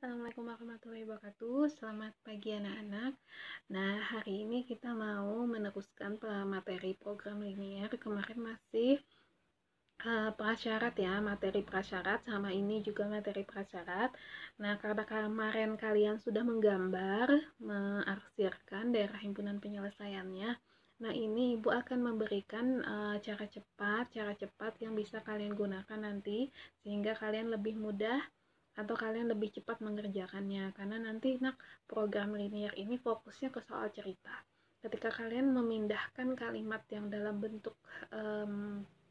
Assalamualaikum warahmatullahi wabarakatuh. Selamat pagi anak-anak. Nah, hari ini kita mau meneruskan materi program linear. Kemarin masih prasyarat ya, materi prasyarat, sama ini juga materi prasyarat. Nah, karena kemarin kalian sudah menggambar, mengarsirkan daerah himpunan penyelesaiannya. Nah, ini Ibu akan memberikan cara cepat yang bisa kalian gunakan nanti, sehingga kalian lebih mudah atau kalian lebih cepat mengerjakannya, karena nanti program linear ini fokusnya ke soal cerita. Ketika kalian memindahkan kalimat yang dalam bentuk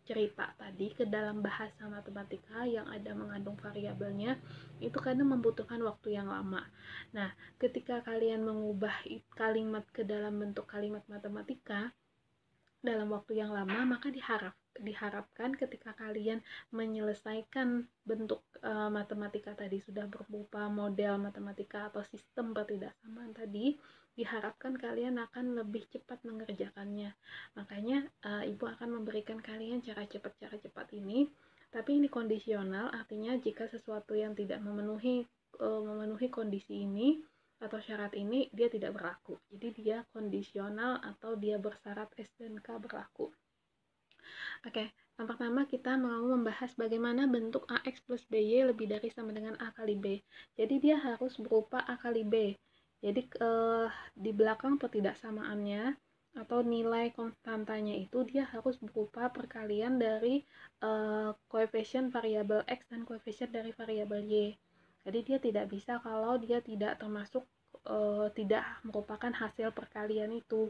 cerita tadi ke dalam bahasa matematika yang ada mengandung variabelnya, itu kadang membutuhkan waktu yang lama. Nah, ketika kalian mengubah kalimat ke dalam bentuk kalimat matematika dalam waktu yang lama, maka diharapkan ketika kalian menyelesaikan bentuk matematika tadi sudah berupa model matematika atau sistem pertidaksamaan tadi, diharapkan kalian akan lebih cepat mengerjakannya. Makanya Ibu akan memberikan kalian cara cepat ini, tapi ini kondisional, artinya jika sesuatu yang tidak memenuhi kondisi ini atau syarat ini, dia tidak berlaku. Jadi dia kondisional atau dia bersyarat S dan K berlaku. Oke, yang pertama kita mau membahas bagaimana bentuk AX plus BY lebih dari sama dengan A kali B. Jadi dia harus berupa A kali B. Jadi di belakang pertidaksamaannya atau nilai konstantanya itu dia harus berupa perkalian dari koefisien variabel X dan koefisien dari variabel Y. Jadi dia tidak bisa kalau dia tidak termasuk tidak merupakan hasil perkalian itu.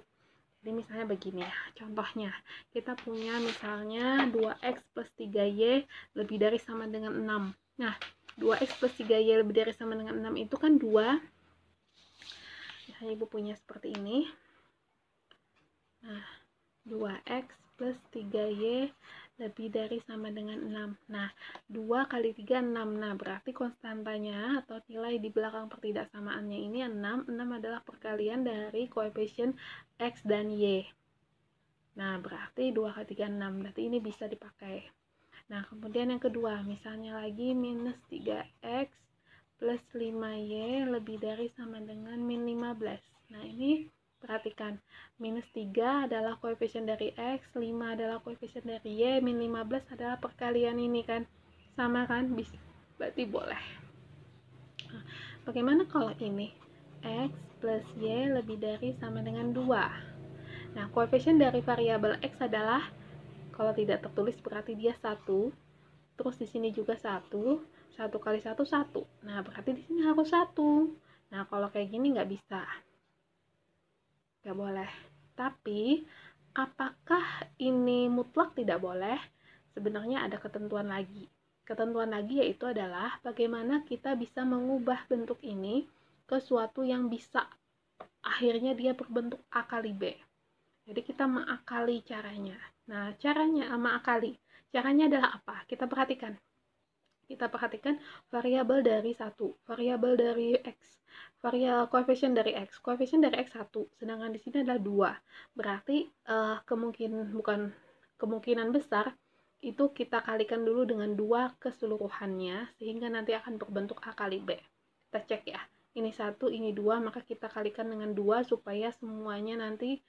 Jadi misalnya begini ya, contohnya kita punya misalnya 2x plus 3y lebih dari sama dengan 6. Nah, 2x plus 3y lebih dari sama dengan 6 itu kan 2. Misalnya Ibu punya seperti ini. Nah, 2x plus 3y lebih dari sama dengan 6. Nah, 2 kali 3, 6. Nah, berarti konstantanya atau nilai di belakang pertidaksamaannya ini 6. 6 adalah perkalian dari koefisien X dan Y. Nah, berarti 2 kali 3, 6. Berarti ini bisa dipakai. Nah, kemudian yang kedua, misalnya lagi minus 3x plus 5y lebih dari sama dengan min 15. Nah, ini perhatikan, minus 3 adalah koefisien dari X, 5 adalah koefisien dari Y, min 15 adalah perkalian ini kan. Sama kan? Bisa. Berarti boleh. Nah, bagaimana kalau ini? X plus Y lebih dari sama dengan 2. Nah, koefisien dari variabel X adalah, kalau tidak tertulis berarti dia 1. Terus di sini juga 1. 1 kali 1, 1. Nah, berarti di sini harus 1. Nah, kalau kayak gini nggak bisa. Nggak boleh. Tapi, apakah ini mutlak tidak boleh? Sebenarnya ada ketentuan lagi. Ketentuan lagi yaitu adalah bagaimana kita bisa mengubah bentuk ini ke suatu yang bisa akhirnya dia berbentuk A kali B. Jadi kita mengakali caranya. Nah, caranya mengakali. Caranya adalah apa? Kita perhatikan variabel dari 1, variabel dari X, koefisien dari X. Koefisien dari X 1, sedangkan di sini adalah 2. Berarti kemungkinan besar itu kita kalikan dulu dengan 2 keseluruhannya, sehingga nanti akan berbentuk A kali B. Kita cek ya. Ini 1, ini 2, maka kita kalikan dengan 2 supaya semuanya nanti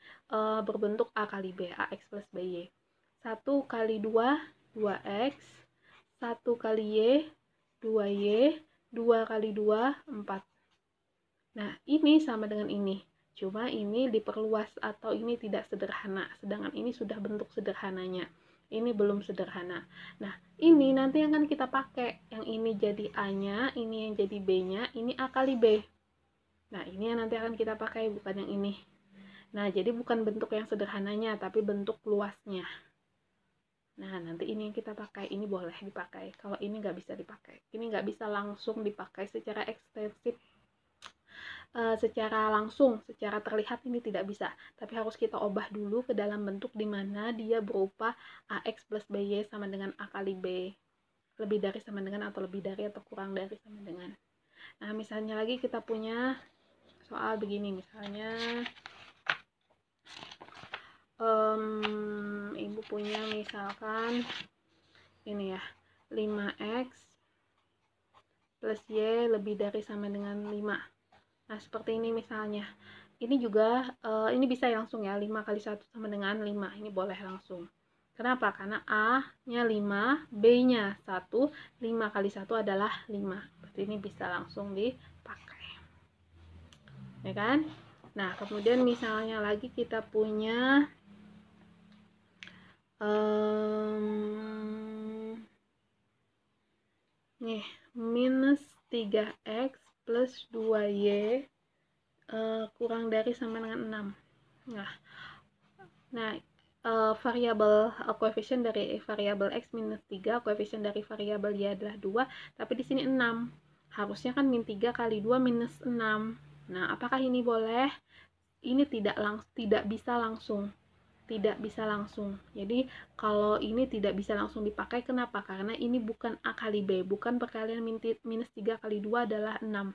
berbentuk A kali B, AX plus BY. 1 kali 2, 2X, 1 kali Y, 2Y, 2 kali 2, 4. Nah, ini sama dengan ini. Cuma ini diperluas atau ini tidak sederhana. Sedangkan ini sudah bentuk sederhananya. Ini belum sederhana. Nah, ini nanti yang akan kita pakai. Yang ini jadi A-nya, ini yang jadi B-nya, ini A kali B. Nah, ini yang nanti akan kita pakai, bukan yang ini. Nah, jadi bukan bentuk yang sederhananya, tapi bentuk luasnya. Nah, nanti ini yang kita pakai, ini boleh dipakai. Kalau ini nggak bisa dipakai. Ini nggak bisa langsung dipakai secara ekstensif, secara langsung, secara terlihat ini tidak bisa. Tapi harus kita ubah dulu ke dalam bentuk di mana dia berupa AX plus BY sama dengan A kali B. Lebih dari sama dengan atau lebih dari atau kurang dari sama dengan. Nah, misalnya lagi kita punya soal begini, misalnya Ibu punya misalkan ini ya, 5x plus Y lebih dari sama dengan 5. Nah, seperti ini misalnya. Ini juga, ini bisa langsung ya, 5 kali 1 sama dengan 5. Ini boleh langsung. Kenapa? Karena A-nya 5, B-nya 1, 5 kali 1 adalah 5. Berarti ini bisa langsung dipakai. Ya kan? Nah, kemudian misalnya lagi kita punya nih, minus 3x plus 2y kurang dari sama dengan 6. Nah, variabel koefisien dari variabel x minus 3, koefisien dari variabel y adalah 2, tapi di sini 6. Harusnya kan min 3 kali 2 minus 6. Nah, apakah ini boleh? Ini tidak bisa langsung. Tidak bisa langsung. Jadi, kalau ini tidak bisa langsung dipakai, kenapa? Karena ini bukan A kali B, bukan perkalian minus 3 kali 2 adalah 6.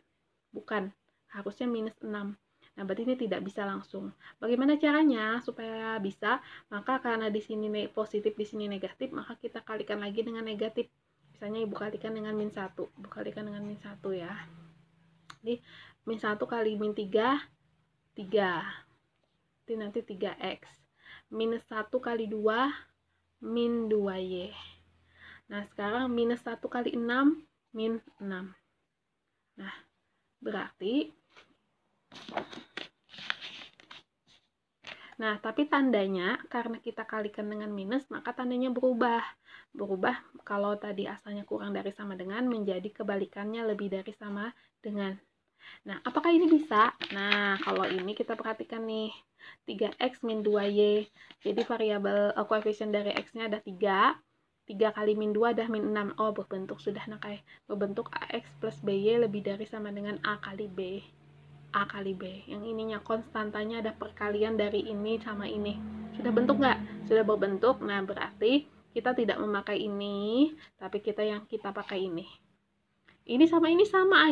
Bukan. Harusnya minus 6. Nah, berarti ini tidak bisa langsung. Bagaimana caranya supaya bisa? Maka karena di sini positif, di sini negatif, maka kita kalikan lagi dengan negatif. Misalnya Ibu kalikan dengan min 1. Ibu kalikan dengan min 1 ya. Jadi, min 1 kali min 3, 3. Jadi nanti 3x. Minus 1 kali 2, min 2y. Nah, sekarang minus 1 kali 6, min 6. Nah, berarti tapi tandanya karena kita kalikan dengan minus, maka tandanya berubah. Berubah kalau tadi asalnya kurang dari sama dengan menjadi kebalikannya lebih dari sama dengan. Nah, apakah ini bisa? Nah, kalau ini kita perhatikan nih. 3x min 2y. Jadi variabel koefisien dari x-nya ada 3. 3 kali min 2 ada min 6. Oh, berbentuk sudah nakai. Berbentuk ax plus by lebih dari sama dengan a kali b. A kali B. Yang ininya konstantanya ada perkalian dari ini sama ini. Sudah bentuk nggak? Sudah berbentuk. Nah, berarti kita tidak memakai ini, tapi kita pakai ini. Ini sama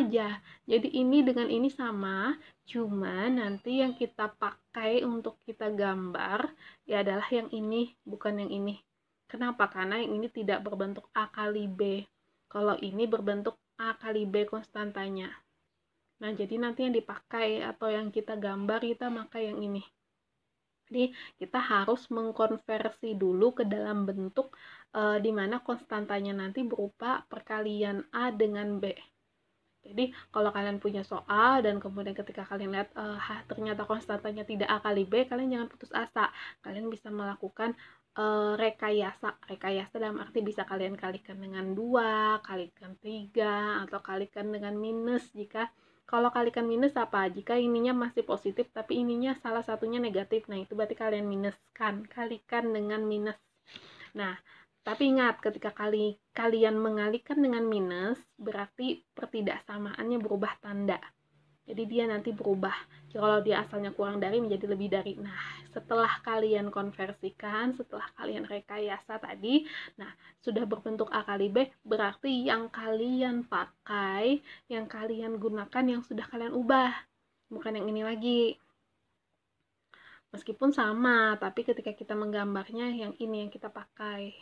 aja. Jadi ini dengan ini sama, cuma nanti yang kita pakai untuk kita gambar ya adalah yang ini, bukan yang ini. Kenapa? Karena yang ini tidak berbentuk A kali B. Kalau ini berbentuk A kali B konstantanya. Nah, jadi nanti yang dipakai atau yang kita gambar, kita pakai yang ini. Jadi, kita harus mengkonversi dulu ke dalam bentuk di mana konstantanya nanti berupa perkalian A dengan B. Jadi, kalau kalian punya soal dan kemudian ketika kalian lihat ternyata konstantanya tidak A kali B, kalian jangan putus asa. Kalian bisa melakukan rekayasa. Rekayasa dalam arti bisa kalian kalikan dengan 2, kalikan 3, atau kalikan dengan minus jika kalau kalikan minus apa? Jika ininya masih positif tapi ininya salah satunya negatif. Nah, itu berarti kalian minuskan. Kalikan dengan minus. Nah, tapi ingat ketika kalian mengalikan dengan minus, berarti pertidaksamaannya berubah tanda. Jadi dia nanti berubah. Kalau dia asalnya kurang dari menjadi lebih dari. Nah, setelah kalian konversikan, setelah kalian rekayasa tadi, nah sudah berbentuk A kali B, berarti yang kalian pakai, yang kalian gunakan, yang sudah kalian ubah. Bukan yang ini lagi. Meskipun sama, tapi ketika kita menggambarnya, yang ini yang kita pakai.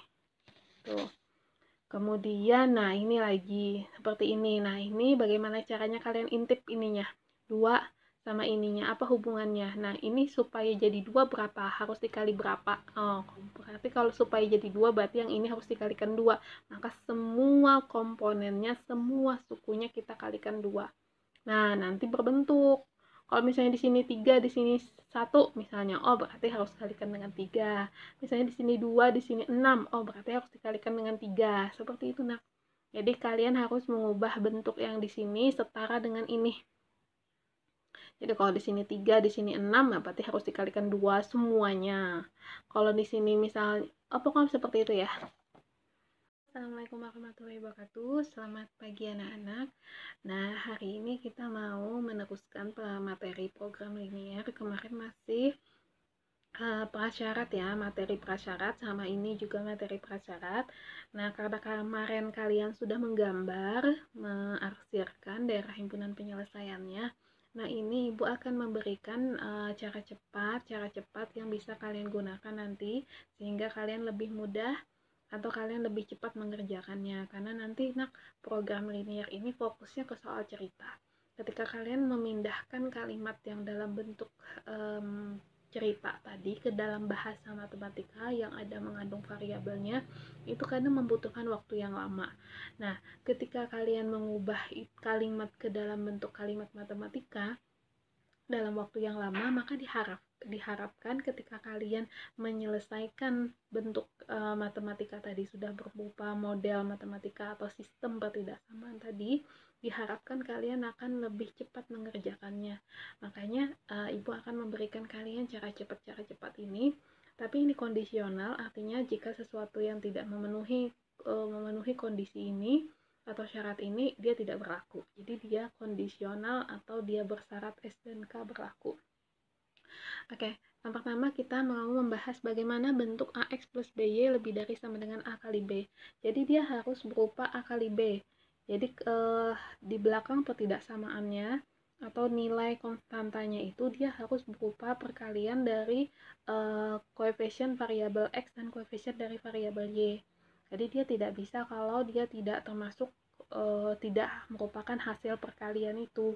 Tuh. Kemudian, nah ini lagi seperti ini. Nah, ini bagaimana caranya kalian intip ininya. 2 sama ininya, apa hubungannya? Nah, ini supaya jadi 2 berapa? Harus dikali berapa? Oh, berarti kalau supaya jadi 2, berarti yang ini harus dikalikan 2. Maka semua komponennya, semua sukunya kita kalikan 2. Nah, nanti berbentuk. Kalau misalnya di sini 3, di sini 1 misalnya, oh berarti harus dikalikan dengan 3. Misalnya di sini 2, di sini 6, oh berarti harus dikalikan dengan 3. Seperti itu, Nak. Jadi kalian harus mengubah bentuk yang di sini setara dengan ini. Jadi kalau di sini 3, di sini 6, nah berarti harus dikalikan 2 semuanya. Kalau di sini misalnya, pokoknya seperti itu ya. Assalamualaikum warahmatullahi wabarakatuh. Selamat pagi anak-anak. Nah, hari ini kita mau meneruskan materi program linear. Kemarin masih prasyarat ya, materi prasyarat, sama ini juga materi prasyarat. Nah, karena kemarin kalian sudah menggambar, mengarsirkan daerah himpunan penyelesaiannya. Nah, ini Ibu akan memberikan cara cepat yang bisa kalian gunakan nanti, sehingga kalian lebih mudah atau kalian lebih cepat mengerjakannya, karena nanti program linear ini fokusnya ke soal cerita. Ketika kalian memindahkan kalimat yang dalam bentuk cerita tadi ke dalam bahasa matematika yang ada mengandung variabelnya, itu kadang membutuhkan waktu yang lama. Nah, ketika kalian mengubah kalimat ke dalam bentuk kalimat matematika dalam waktu yang lama, maka diharapkan ketika kalian menyelesaikan bentuk matematika tadi sudah berupa model matematika atau sistem pertidaksamaan tadi, diharapkan kalian akan lebih cepat mengerjakannya. Makanya ibu akan memberikan kalian cara cepat ini, tapi ini kondisional, artinya jika sesuatu yang tidak memenuhi kondisi ini atau syarat ini, dia tidak berlaku. Jadi dia kondisional atau dia bersyarat S dan K berlaku. Oke, yang pertama kita mau membahas bagaimana bentuk AX plus BY lebih dari sama dengan A kali B. Jadi dia harus berupa A kali B. Jadi di belakang pertidaksamaannya atau nilai konstantanya itu dia harus berupa perkalian dari koefisien variabel X dan koefisien dari variabel Y. Jadi dia tidak bisa kalau dia tidak termasuk tidak merupakan hasil perkalian itu.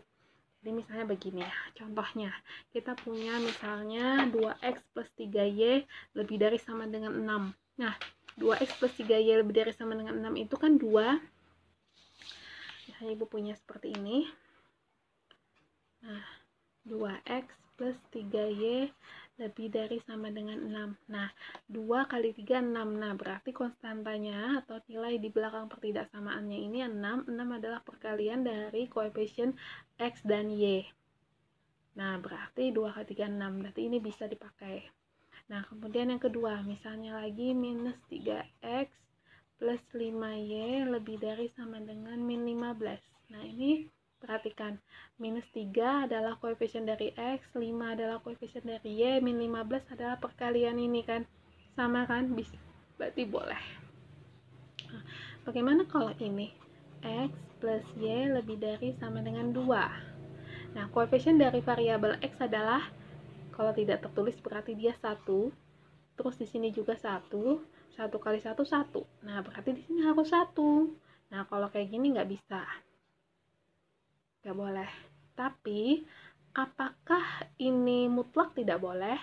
Jadi misalnya begini ya, contohnya kita punya misalnya 2x plus 3y lebih dari sama dengan 6. Nah, 2x plus 3y lebih dari sama dengan 6 itu kan 2. Misalnya ibu punya seperti ini. Nah, 2x plus 3y lebih dari sama dengan 6. Nah, 2 kali 3, 6. Nah, berarti konstantanya atau nilai di belakang pertidaksamaannya ini 6. 6 adalah perkalian dari koefisien X dan Y. Nah, berarti 2 kali 3, 6. Berarti ini bisa dipakai. Nah, kemudian yang kedua, misalnya lagi minus 3x plus 5y lebih dari sama dengan min 15. Nah, ini perhatikan, minus 3 adalah koefisien dari X, 5 adalah koefisien dari Y, min 15 adalah perkalian ini kan. Sama kan? Bisa. Berarti boleh. Nah, bagaimana kalau ini? X plus Y lebih dari sama dengan 2. Nah, koefisien dari variabel X adalah, kalau tidak tertulis berarti dia 1. Terus di sini juga 1. 1 kali 1, 1. Nah, berarti di sini harus 1. Nah, kalau kayak gini nggak bisa. Nggak boleh. Tapi apakah ini mutlak tidak boleh?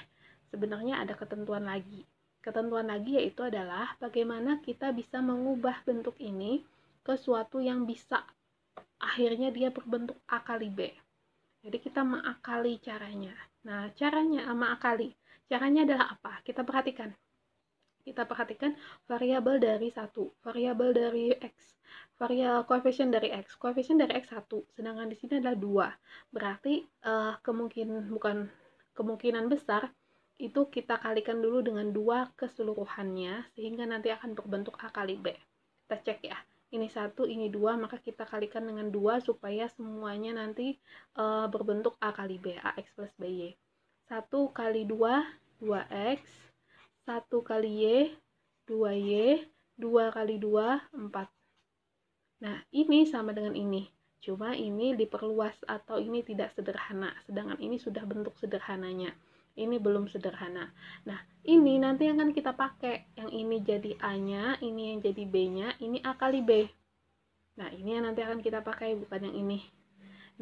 Sebenarnya ada ketentuan lagi. Ketentuan lagi yaitu adalah bagaimana kita bisa mengubah bentuk ini ke suatu yang bisa akhirnya dia berbentuk A kali B. Jadi kita mengakali caranya. Nah, caranya mengakali. Caranya adalah apa? Kita perhatikan variabel dari 1, variabel dari X, koefisien dari X. Koefisien dari X 1, sedangkan di sini adalah 2. Berarti kemungkinan besar itu kita kalikan dulu dengan 2 keseluruhannya sehingga nanti akan berbentuk A kali B. Kita cek ya. Ini 1, ini 2, maka kita kalikan dengan 2 supaya semuanya nanti berbentuk A kali B, AX plus BY. 1 kali 2, 2X. 1 kali Y, 2Y, 2 kali 2, 4. Nah, ini sama dengan ini. Cuma ini diperluas atau ini tidak sederhana. Sedangkan ini sudah bentuk sederhananya. Ini belum sederhana. Nah, ini nanti akan kita pakai. Yang ini jadi A-nya, ini yang jadi B-nya, ini A kali B. Nah, ini yang nanti akan kita pakai, bukan yang ini.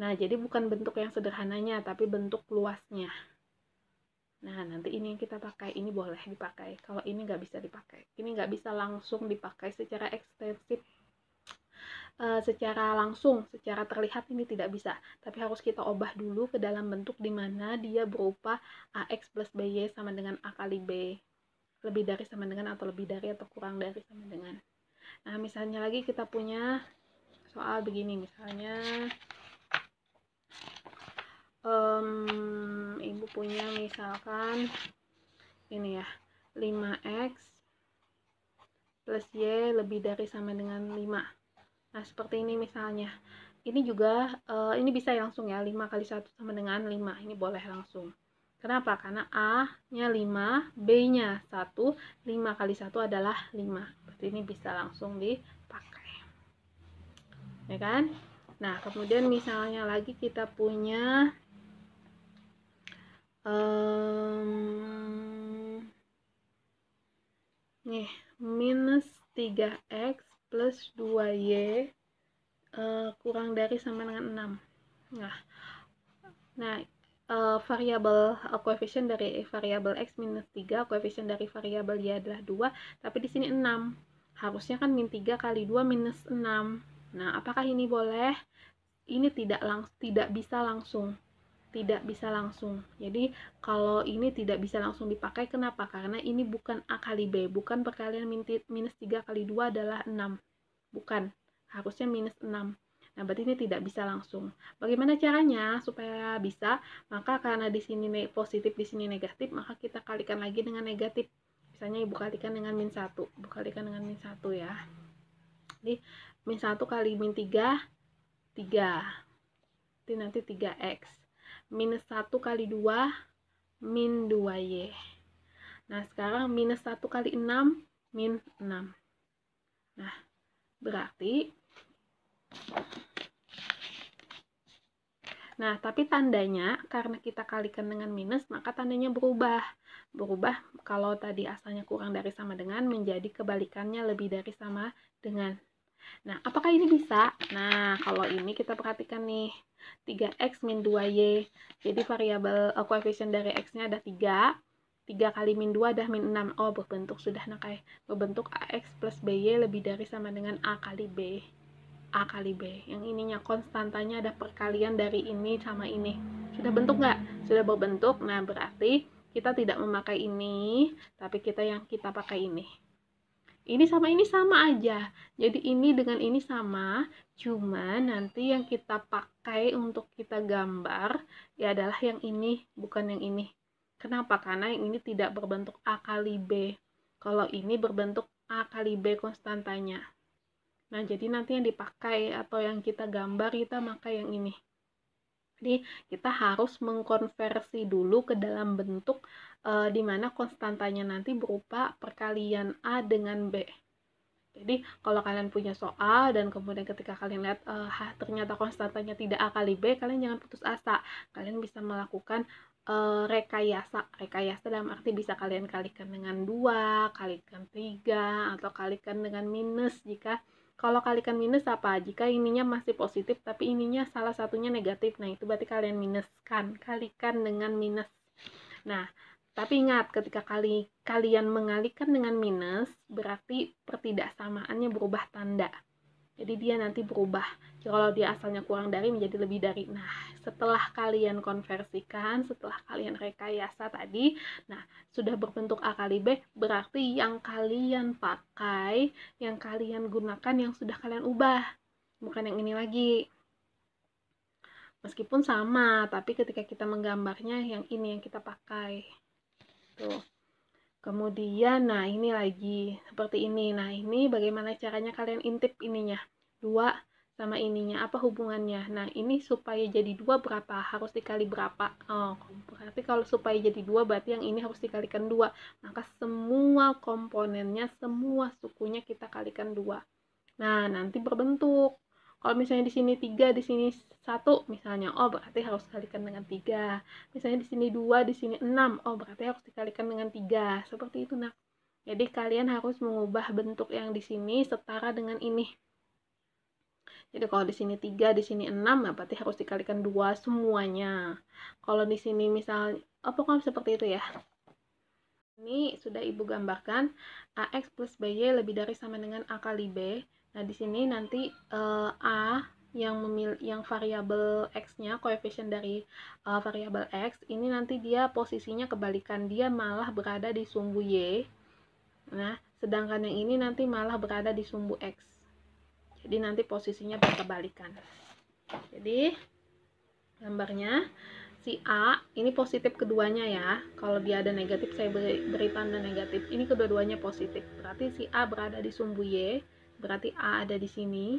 Nah, jadi bukan bentuk yang sederhananya, tapi bentuk luasnya. Nah, nanti ini yang kita pakai, ini boleh dipakai. Kalau ini nggak bisa dipakai. Ini nggak bisa langsung dipakai secara ekstensif, secara langsung, secara terlihat ini tidak bisa. Tapi harus kita ubah dulu ke dalam bentuk di mana dia berupa AX plus BY sama dengan A kali B. Lebih dari sama dengan atau lebih dari atau kurang dari sama dengan. Nah, misalnya lagi kita punya soal begini, misalnya ibu punya misalkan ini ya, 5x plus y lebih dari sama dengan 5. Nah, seperti ini misalnya. Ini juga ini bisa langsung ya, 5 kali 1 sama dengan 5. Ini boleh langsung. Kenapa? Karena A-nya 5, B-nya 1, 5 kali 1 adalah 5. Berarti ini bisa langsung dipakai. Ya kan? Nah, kemudian misalnya lagi kita punya nih, minus 3x plus 2y kurang dari sama dengan 6. Nah, variabel koefisien dari variabel x minus 3, koefisien dari variabel y adalah 2, tapi di sini 6. Harusnya kan min 3 kali 2 minus 6. Nah, apakah ini boleh? Ini tidak bisa langsung. Tidak bisa langsung. Jadi, kalau ini tidak bisa langsung dipakai, kenapa? Karena ini bukan A kali B. Bukan perkalian minus 3 kali 2 adalah 6. Bukan. Harusnya minus 6. Nah, berarti ini tidak bisa langsung. Bagaimana caranya supaya bisa? Maka karena di sini positif, di sini negatif, maka kita kalikan lagi dengan negatif. Misalnya Ibu kalikan dengan min 1. Ibu kalikan dengan min 1 ya. Jadi, min 1 kali min 3, 3. Jadi nanti 3x. Minus 1 kali 2, min 2y. Nah, sekarang minus 1 kali 6, min 6. Nah, berarti tapi tandanya, karena kita kalikan dengan minus, maka tandanya berubah. Berubah kalau tadi asalnya kurang dari sama dengan, menjadi kebalikannya lebih dari sama dengan. Nah, apakah ini bisa? Nah, kalau ini kita perhatikan nih. 3x min 2y. Jadi variabel koefisien dari x-nya ada 3. 3 kali min 2 adalah min 6. Oh, berbentuk sudah berbentuk ax plus by lebih dari sama dengan a kali b. A kali B. Yang ininya konstantanya ada perkalian dari ini sama ini. Sudah bentuk nggak? Sudah berbentuk. Nah, berarti kita tidak memakai ini, tapi kita pakai ini. Ini sama aja. Jadi ini dengan ini sama, cuma nanti yang kita pakai untuk kita gambar ya adalah yang ini, bukan yang ini. Kenapa? Karena yang ini tidak berbentuk A kali B. Kalau ini berbentuk A kali B konstantanya. Nah, jadi nanti yang dipakai atau yang kita gambar, kita pakai yang ini. Jadi, kita harus mengkonversi dulu ke dalam bentuk di mana konstantanya nanti berupa perkalian A dengan B. Jadi, kalau kalian punya soal dan kemudian ketika kalian lihat ternyata konstantanya tidak A kali B, kalian jangan putus asa. Kalian bisa melakukan rekayasa. Rekayasa dalam arti bisa kalian kalikan dengan 2, kalikan 3, atau kalikan dengan minus jika kalau kalikan minus apa? Jika ininya masih positif tapi ininya salah satunya negatif. Nah, itu berarti kalian minuskan. Kalikan dengan minus. Nah, tapi ingat ketika kalian mengalikan dengan minus, berarti pertidaksamaannya berubah tanda. Jadi dia nanti berubah. Kalau dia asalnya kurang dari menjadi lebih dari. Nah, setelah kalian konversikan, setelah kalian rekayasa tadi, nah sudah berbentuk A kali B, berarti yang kalian pakai, yang kalian gunakan, yang sudah kalian ubah. Bukan yang ini lagi. Meskipun sama, tapi ketika kita menggambarnya, yang ini yang kita pakai. Tuh. Kemudian, nah ini lagi seperti ini. Nah, ini bagaimana caranya kalian intip ininya? 2 sama ininya, apa hubungannya? Nah, ini supaya jadi 2 berapa? Harus dikali berapa? Oh, berarti kalau supaya jadi 2, berarti yang ini harus dikalikan 2. Maka semua komponennya, semua sukunya kita kalikan 2. Nah, nanti berbentuk. Kalau misalnya di sini 3, di sini 1 misalnya, oh berarti harus dikalikan dengan 3. Misalnya di sini 2, di sini 6, oh berarti harus dikalikan dengan 3. Seperti itu, nah. Jadi kalian harus mengubah bentuk yang di sini setara dengan ini. Jadi kalau di sini 3, di sini 6, nah berarti harus dikalikan 2 semuanya. Kalau di sini misalnya, pokoknya seperti itu ya. Ini sudah Ibu gambarkan, AX plus BY lebih dari sama dengan A kali B. Nah, di sini nanti A yang variabel X-nya, koefisien dari variabel X, ini nanti dia posisinya kebalikan. Dia malah berada di sumbu Y. Nah, sedangkan yang ini nanti malah berada di sumbu X. Jadi, nanti posisinya berkebalikan. Jadi, gambarnya, si A, ini positif keduanya ya. Kalau dia ada negatif, saya beri tanda negatif. Ini kedua-duanya positif. Berarti si A berada di sumbu Y. Berarti A ada di sini,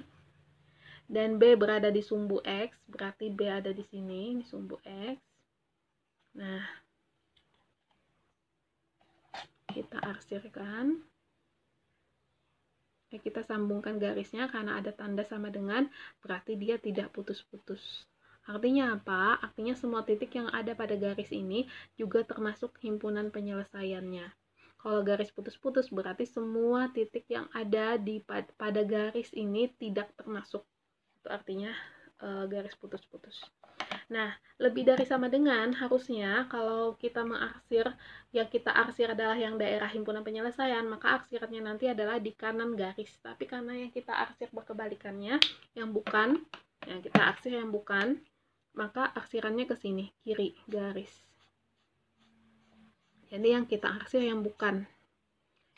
dan B berada di sumbu X, berarti B ada di sini, di sumbu X. Nah, kita arsirkan. Kita sambungkan garisnya karena ada tanda sama dengan, berarti dia tidak putus-putus. Artinya apa? Artinya semua titik yang ada pada garis ini juga termasuk himpunan penyelesaiannya. Kalau garis putus-putus berarti semua titik yang ada di pada garis ini tidak termasuk. Itu artinya garis putus-putus. Nah, lebih dari sama dengan harusnya kalau kita mengarsir, yang kita arsir adalah yang daerah himpunan penyelesaian, maka arsirnya nanti adalah di kanan garis. Tapi karena yang kita arsir berkebalikannya, yang kita arsir yang bukan, maka arsirannya ke sini, kiri garis. Jadi yang kita arsir yang bukan.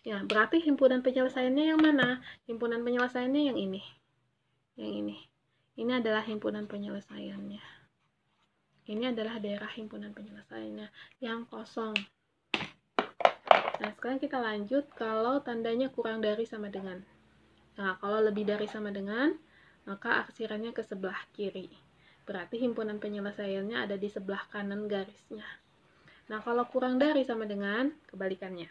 Ya, berarti himpunan penyelesaiannya yang mana? Himpunan penyelesaiannya yang ini. Yang ini. Ini adalah himpunan penyelesaiannya. Ini adalah daerah himpunan penyelesaiannya yang kosong. Nah, sekarang kita lanjut kalau tandanya kurang dari sama dengan. Nah, kalau lebih dari sama dengan, maka arsirannya ke sebelah kiri. Berarti himpunan penyelesaiannya ada di sebelah kanan garisnya. Nah, kalau kurang dari sama dengan, kebalikannya.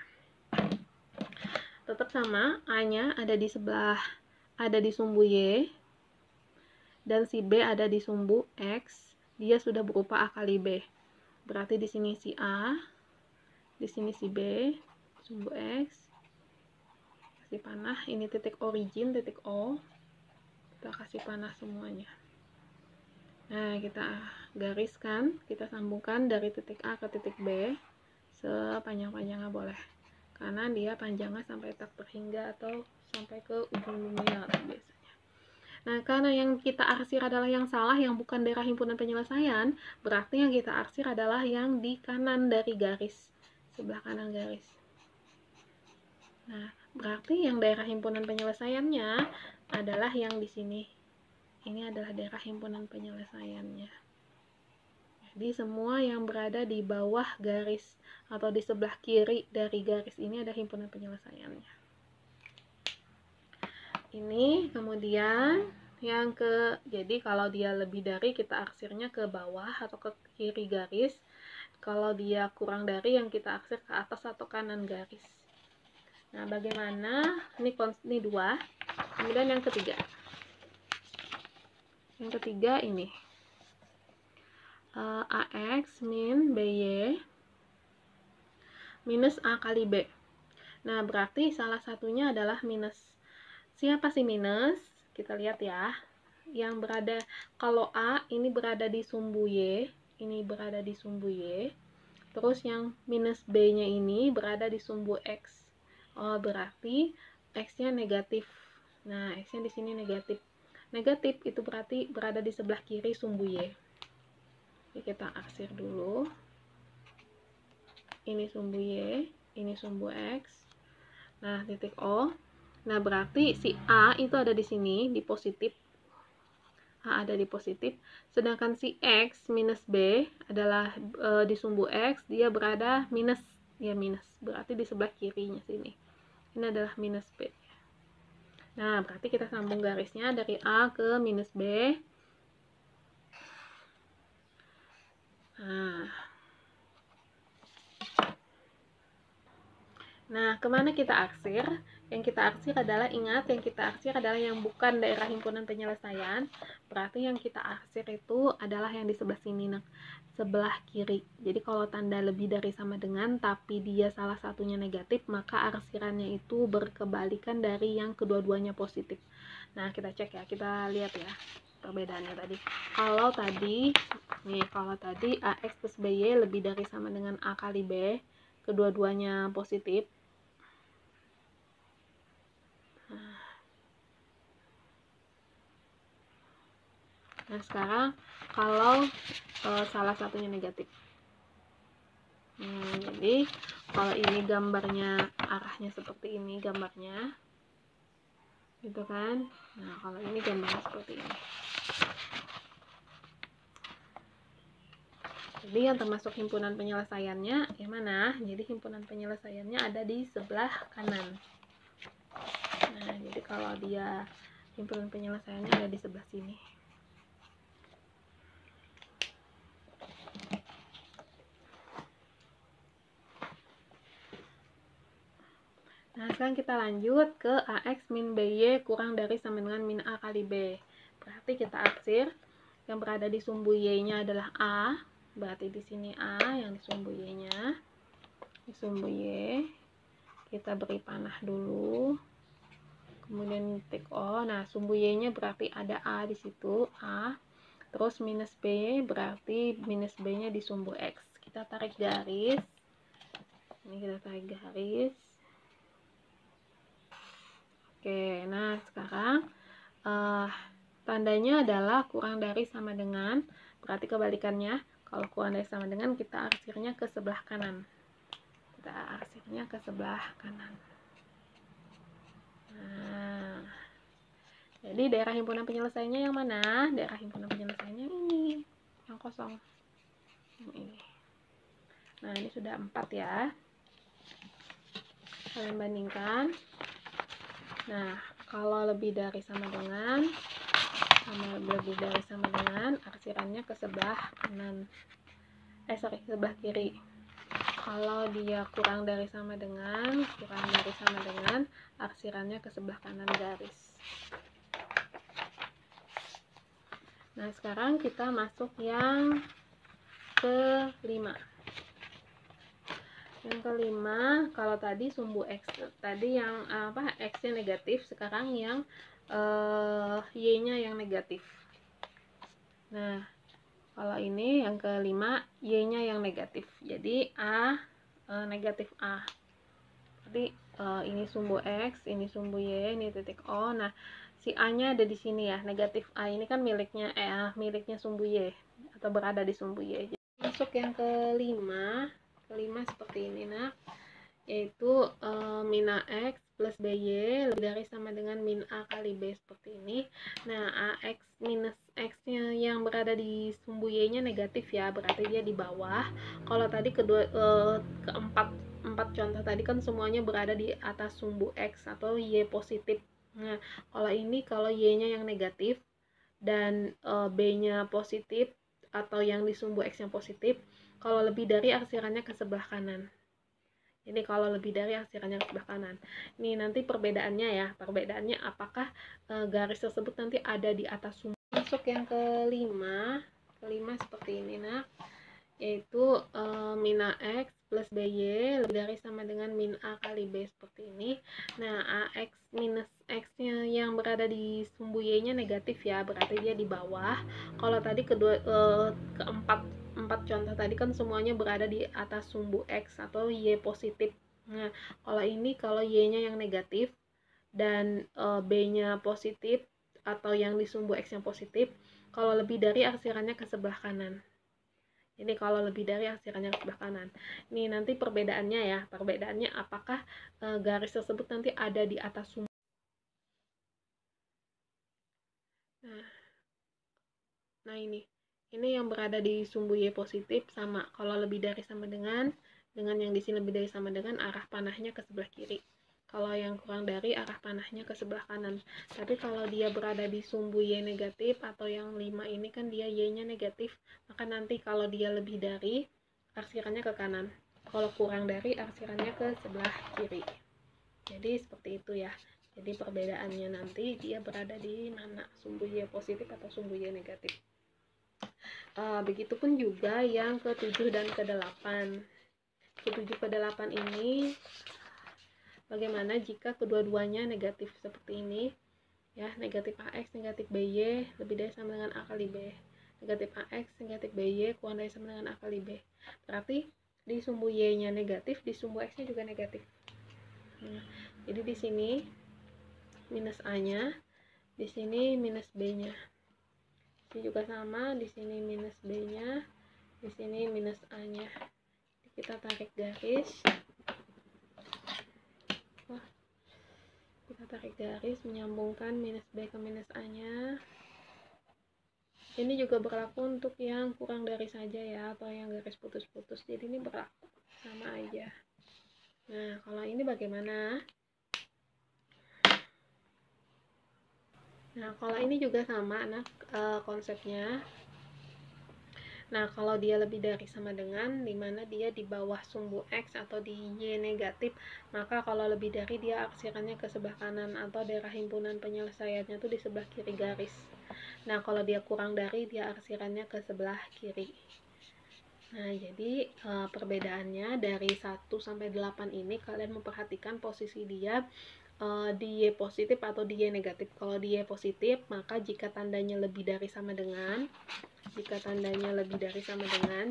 Tetap sama, A-nya ada di sumbu Y, dan si B ada di sumbu X, dia sudah berupa A kali B. Berarti di sini si A, di sini si B, sumbu X, kasih panah, ini titik origin, titik O, kita kasih panah semuanya. Nah, kita gariskan, kita sambungkan dari titik A ke titik B, sepanjang-panjangnya boleh. Karena dia panjangnya sampai tak terhingga atau sampai ke ujung dunia biasanya. Nah, karena yang kita arsir adalah yang salah, yang bukan daerah himpunan penyelesaian, berarti yang kita arsir adalah yang di kanan dari garis, sebelah kanan garis. Nah, berarti yang daerah himpunan penyelesaiannya adalah yang di sini. Ini adalah daerah himpunan penyelesaiannya. Jadi semua yang berada di bawah garis atau di sebelah kiri dari garis ini ada himpunan penyelesaiannya. Ini kemudian jadi kalau dia lebih dari, kita arsirnya ke bawah atau ke kiri garis. Kalau dia kurang dari, yang kita arsir ke atas atau kanan garis. Nah, bagaimana? Ini dua. Kemudian yang ketiga. Yang ketiga ini. AX min BY minus A kali B. Nah, berarti salah satunya adalah minus. Siapa sih minus? Kita lihat ya. Yang berada, kalau A ini berada di sumbu Y, ini berada di sumbu Y. Terus yang minus B-nya ini berada di sumbu X. Oh, berarti X-nya negatif. Nah, X-nya di sini negatif. Negatif itu berarti berada di sebelah kiri sumbu Y. Jadi kita arsir dulu. Ini sumbu Y, ini sumbu X. Nah, titik O. Nah, berarti si A itu ada di sini, di positif. A ada di positif. Sedangkan si X minus B adalah di sumbu X, dia berada minus. Ya, minus. Berarti di sebelah kirinya sini. Ini adalah minus B. Nah, berarti kita sambung garisnya dari A ke minus B. Nah, kemana kita arsir? Yang kita arsir adalah, ingat, yang kita arsir adalah yang bukan daerah himpunan penyelesaian. Berarti yang kita arsir itu adalah yang di sebelah sini, nah, sebelah kiri. Jadi kalau tanda lebih dari sama dengan, tapi dia salah satunya negatif, maka arsirannya itu berkebalikan dari yang kedua-duanya positif. Nah, kita cek ya, kita lihat ya perbedaannya tadi. Kalau tadi AX plus BY lebih dari sama dengan A kali B, kedua-duanya positif. Nah, sekarang kalau salah satunya negatif. Jadi kalau ini gambarnya, arahnya seperti ini gambarnya, gitu kan. Nah, kalau ini gambarnya seperti ini. Jadi yang termasuk himpunan penyelesaiannya yang mana? Jadi himpunan penyelesaiannya ada di sebelah kanan. Nah, jadi kalau dia himpunan penyelesaiannya ada di sebelah sini. Nah, sekarang kita lanjut ke AX min BY kurang dari sama dengan min A kali B. Berarti kita arsir, yang berada di sumbu Y-nya adalah A. Berarti di sini A yang di sumbu Y-nya. Di sumbu Y. kita beri panah dulu, kemudian titik O. Nah, sumbu Y-nya berarti ada A di situ, A. Terus minus B berarti minus B-nya di sumbu X. Kita tarik garis. Ini kita tarik garis. Oke, nah sekarang tandanya adalah kurang dari sama dengan, berarti kebalikannya. Kalau kurang dari sama dengan, kita arsirnya ke sebelah kanan. Kita arsirnya ke sebelah kanan. Nah, jadi daerah himpunan penyelesaiannya yang mana? Daerah himpunan penyelesaiannya ini, yang kosong. Yang ini. Nah, ini sudah 4 ya. Kalian bandingkan. Nah, kalau lebih dari sama dengan, arsirannya ke sebelah kanan. Sebelah kiri. Kalau dia kurang dari sama dengan, arsirannya ke sebelah kanan garis. Nah, sekarang kita masuk yang kelima. Yang kelima, kalau tadi sumbu X, tadi yang X-nya negatif, sekarang yang Y-nya yang negatif. Nah, kalau ini yang kelima, Y-nya yang negatif. Jadi A, negatif A. Jadi ini sumbu X, ini sumbu Y, ini titik O. Nah, si A-nya ada di sini ya. Negatif A ini kan miliknya sumbu Y atau berada di sumbu Y. Jadi, masuk yang kelima. Kelima seperti ini, nah, yaitu min AX plus BY lebih dari sama dengan min A kali B seperti ini. Nah, AX minus X-nya yang berada di sumbu Y-nya negatif ya, berarti dia di bawah. Kalau tadi keempat contoh tadi kan semuanya berada di atas sumbu X atau Y positif. Nah, kalau ini kalau Y-nya yang negatif dan B-nya positif atau yang di sumbu X yang positif, kalau lebih dari arsirannya ke sebelah kanan. Ini kalau lebih dari arsirannya ke sebelah kanan. Ini nanti perbedaannya ya. Perbedaannya apakah garis tersebut nanti ada di atas sumbu. Masuk yang kelima. Kelima seperti ini, nah. Yaitu min AX plus BY lebih dari sama dengan min A kali B seperti ini. Nah, AX minus X-nya yang berada di sumbu Y-nya negatif ya, berarti dia di bawah. Kalau tadi keempat contoh tadi kan semuanya berada di atas sumbu X atau Y positif. Nah, kalau ini kalau Y-nya yang negatif dan B-nya positif atau yang di sumbu X yang positif, kalau lebih dari arsirannya ke sebelah kanan. Ini kalau lebih dari arsirannya ke sebelah kanan. Ini nanti perbedaannya ya. Perbedaannya apakah garis tersebut nanti ada di atas sumbu. Nah ini yang berada di sumbu Y positif sama. Kalau lebih dari sama dengan yang di sini lebih dari sama dengan, arah panahnya ke sebelah kiri. Kalau yang kurang dari, arah panahnya ke sebelah kanan. Tapi kalau dia berada di sumbu Y negatif atau yang 5 ini kan dia Y-nya negatif, maka nanti kalau dia lebih dari, arsirannya ke kanan. Kalau kurang dari, arsirannya ke sebelah kiri. Jadi seperti itu ya. Jadi perbedaannya nanti dia berada di mana, sumbu Y positif atau sumbu Y negatif. Begitupun juga yang ke-7 dan ke-8. Ke-7 ke-8 ini bagaimana jika kedua-duanya negatif seperti ini ya, negatif AX, negatif BY lebih dari sama dengan A kali B. Negatif AX, negatif BY kurang dari sama dengan A kali B. Berarti di sumbu Y-nya negatif, di sumbu X-nya juga negatif. Jadi di sini minus A-nya, di sini minus B-nya. Ini juga sama, di sini minus B-nya, di sini minus A-nya. Kita tarik garis. Kita tarik garis menyambungkan minus B ke minus A-nya. Ini juga berlaku untuk yang kurang dari saja ya, atau yang garis putus-putus. Jadi ini berlaku sama aja. Nah, kalau ini bagaimana? Nah, kalau ini juga sama, konsepnya. Nah, kalau dia lebih dari sama dengan, dimana dia di bawah sumbu X atau di Y negatif, maka kalau lebih dari, dia arsirannya ke sebelah kanan atau daerah himpunan penyelesaiannya itu di sebelah kiri garis. Nah, kalau dia kurang dari, dia arsirannya ke sebelah kiri. Nah, jadi perbedaannya dari 1 sampai 8 ini kalian memperhatikan posisi dia di Y positif atau di Y negatif. Kalau di Y positif, maka jika tandanya lebih dari sama dengan,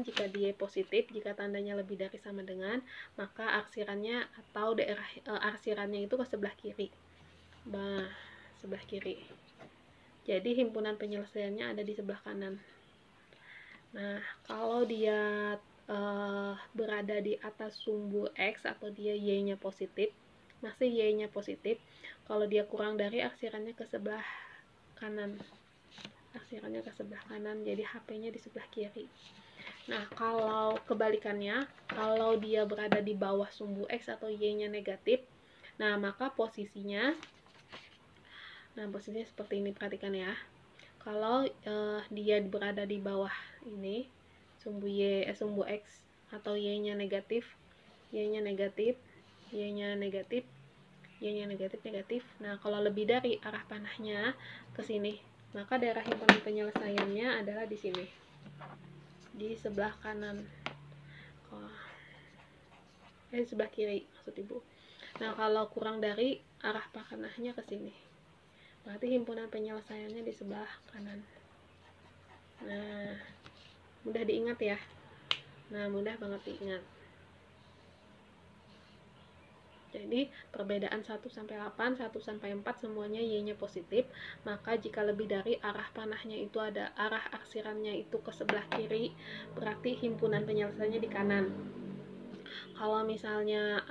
jika di Y positif, jika tandanya lebih dari sama dengan, maka arsirannya atau daerah arsirannya itu ke sebelah kiri. Nah, sebelah kiri. Jadi himpunan penyelesaiannya ada di sebelah kanan. Nah, kalau dia berada di atas sumbu X atau dia Y-nya positif, masih Y-nya positif, kalau dia kurang dari, arsirannya ke sebelah kanan. Arsirannya ke sebelah kanan, jadi HP-nya di sebelah kiri. Nah, kalau kebalikannya, kalau dia berada di bawah sumbu X atau Y-nya negatif, nah maka posisinya seperti ini, perhatikan ya. Kalau dia berada di bawah ini, sumbu X atau Y-nya negatif, Y-nya negatif, Y-nya negatif, Y-nya negatif, negatif. Nah, kalau lebih dari arah panahnya ke sini, maka daerah himpunan penyelesaiannya adalah di sini, di sebelah kanan. Di sebelah kiri maksud ibu. Nah, kalau kurang dari arah panahnya ke sini, berarti himpunan penyelesaiannya di sebelah kanan. Nah, mudah diingat ya. Nah, mudah banget diingat. Jadi, perbedaan 1 sampai 8, 1 sampai 4 semuanya Y-nya positif, maka jika lebih dari arah panahnya itu ada arah arsirannya itu ke sebelah kiri, berarti himpunan penyelesaiannya di kanan. Kalau misalnya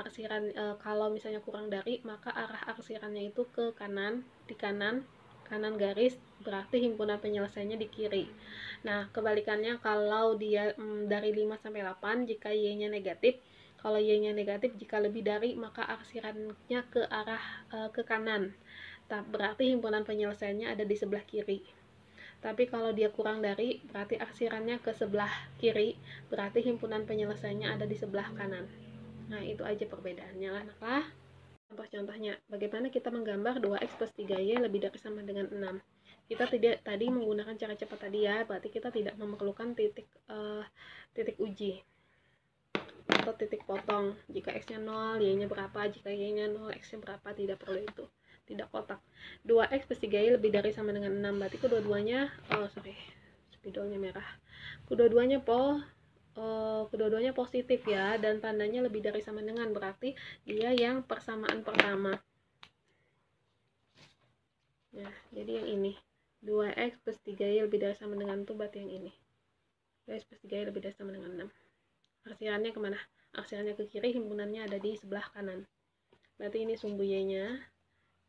kalau misalnya kurang dari, maka arah arsirannya itu ke kanan, di kanan garis, berarti himpunan penyelesaiannya di kiri. Nah, kebalikannya kalau dia dari 5 sampai 8, jika Y-nya negatif, kalau Y-nya negatif, jika lebih dari, maka arsirannya ke arah ke kanan. Berarti himpunan penyelesaiannya ada di sebelah kiri. Tapi kalau dia kurang dari, berarti arsirannya ke sebelah kiri, berarti himpunan penyelesaiannya ada di sebelah kanan. Nah, itu aja perbedaannya lah, anak. Contoh-contohnya, bagaimana kita menggambar 2x plus 3y lebih dari sama dengan 6. Kita tidak tadi menggunakan cara cepat tadi ya, berarti kita tidak memerlukan titik uji atau titik potong. Jika x-nya 0, y-nya berapa, jika y-nya 0, x-nya berapa, tidak perlu itu. Tidak kotak. 2x plus 3y lebih dari sama dengan 6, berarti kedua-duanya, spidolnya merah. Kedua-duanya positif ya, dan tandanya lebih dari sama dengan, berarti dia yang persamaan pertama. Nah, jadi yang ini 2x plus 3y lebih dari sama dengan itu, berarti yang ini 2x plus 3y lebih dari sama dengan 6. Arsirannya kemana? Arsirannya ke kiri, himpunannya ada di sebelah kanan. Berarti ini sumbu y-nya,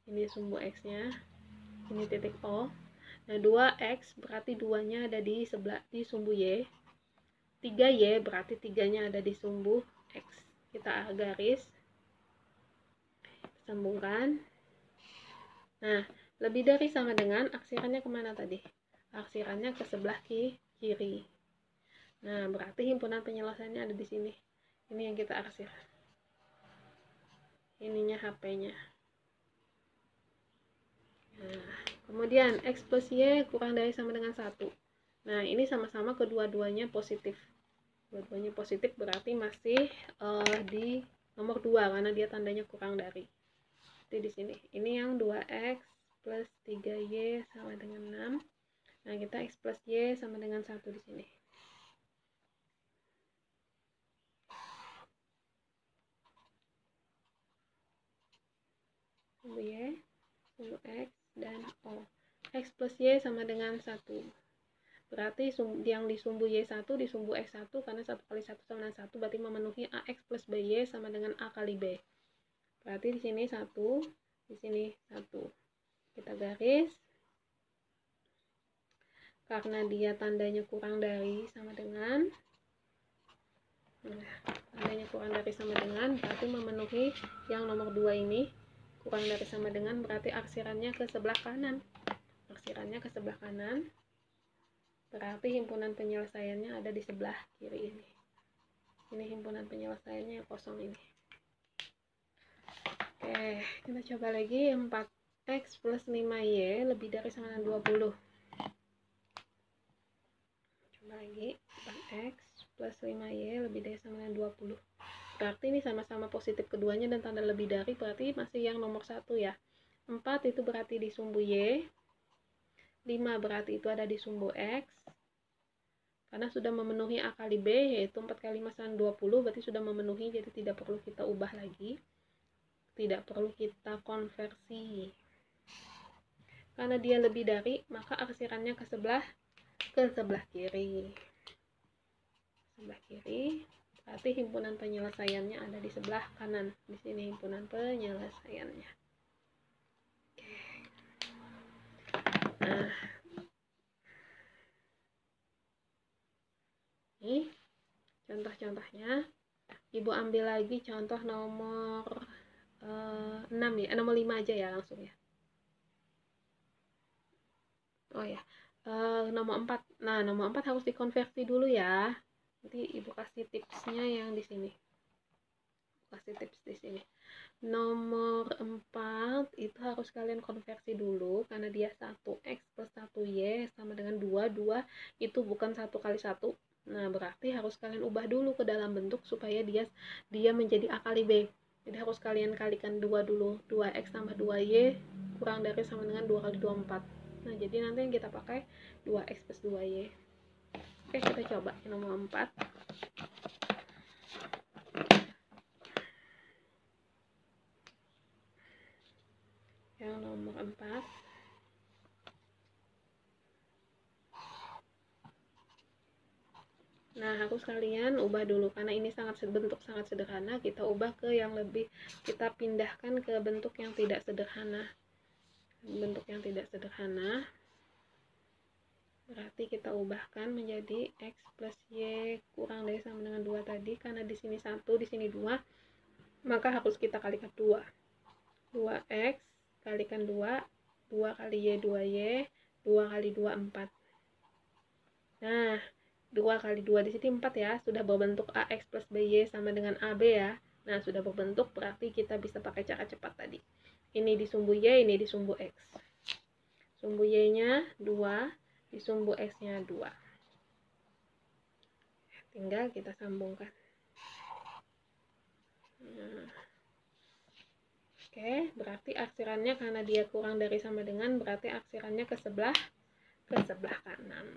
ini sumbu x-nya, ini titik O. Nah, 2x berarti 2-nya ada di sumbu y. 3y berarti 3-nya ada di sumbu x. Kita garis, sambungkan. Nah, lebih dari sama dengan, arsirannya kemana tadi? Arsirannya ke sebelah kiri. Nah, berarti himpunan penyelesaiannya ada di sini. Ini yang kita arsir. Ininya HP-nya. Nah, kemudian x plus y kurang dari sama dengan 1. Nah, ini sama-sama kedua-duanya positif. Dua-duanya positif berarti masih di nomor 2 karena dia tandanya kurang dari. Jadi di sini. Ini yang 2x plus 3y sama dengan 6. Nah, kita x plus y sama dengan 1 di sini. Sumbu y, sumbu x, dan O. X plus y sama dengan 1. Berarti yang di sumbu y1 di sumbu x1, karena 1 kali 1 sama dengan 1, berarti memenuhi ax plus by sama dengan a kali b. Berarti di sini 1, di sini 1. Kita garis. Karena dia tandanya kurang dari sama dengan, berarti memenuhi yang nomor 2 ini. Kurang dari sama dengan berarti arsirannya ke sebelah kanan. Arsirannya ke sebelah kanan. Berarti himpunan penyelesaiannya ada di sebelah kiri ini. Ini himpunan penyelesaiannya yang kosong ini. Oke, kita coba lagi. 4x plus 5y lebih dari sama dengan 20. Coba lagi. 4x plus 5Y lebih dari sama dengan 20. Berarti ini sama-sama positif keduanya dan tanda lebih dari, berarti masih yang nomor 1 ya. 4 itu berarti di sumbu Y, 5 berarti itu ada di sumbu X, karena sudah memenuhi A kali B, yaitu 4 kali 5 sama 20, berarti sudah memenuhi, jadi tidak perlu kita ubah lagi, tidak perlu kita konversi. Karena dia lebih dari, maka aksirannya ke sebelah kiri. Sebelah kiri, berarti himpunan penyelesaiannya ada di sebelah kanan. Di sini himpunan penyelesaiannya. Oke. Nah, ini contoh-contohnya. Ibu ambil lagi contoh nomor 6 ya, nomor 5 aja ya langsung ya. Oh ya, nomor 4. Nah, nomor 4 harus dikonversi dulu ya. Nanti Ibu kasih tipsnya yang di sini. Kasih tips di sini. Nomor 4 itu harus kalian konversi dulu karena dia 1x plus 1y sama dengan 2. 2 itu bukan 1 kali 1. Nah, berarti harus kalian ubah dulu ke dalam bentuk supaya dia menjadi A kali B. Jadi harus kalian kalikan 2 dulu. 2x tambah 2y kurang dari sama dengan 2 kali 2, 4. Nah, jadi nanti yang kita pakai 2x plus 2y. Oke, kita coba nomor 4. Yang nomor 4. Nah, harus kalian ubah dulu karena ini bentuk sangat sederhana. Kita ubah ke yang lebih, kita pindahkan ke bentuk yang tidak sederhana. Bentuk yang tidak sederhana berarti kita ubahkan menjadi x plus y kurang dari sama dengan 2 tadi. Karena di sini 1, di sini 2, maka harus kita kalikan 2. 2x kalikan 2, 2 kali y 2y, 2 kali 2 4. Nah, 2 kali 2 di sini 4 ya, sudah berbentuk ax plus by sama dengan ab ya. Nah, sudah berbentuk, berarti kita bisa pakai cara cepat tadi. Ini di sumbu y, ini di sumbu x. Sumbu y-nya 2, di sumbu x-nya 2. Tinggal kita sambungkan. Nah. Oke, berarti aksirannya karena dia kurang dari sama dengan, berarti aksirannya ke sebelah kanan.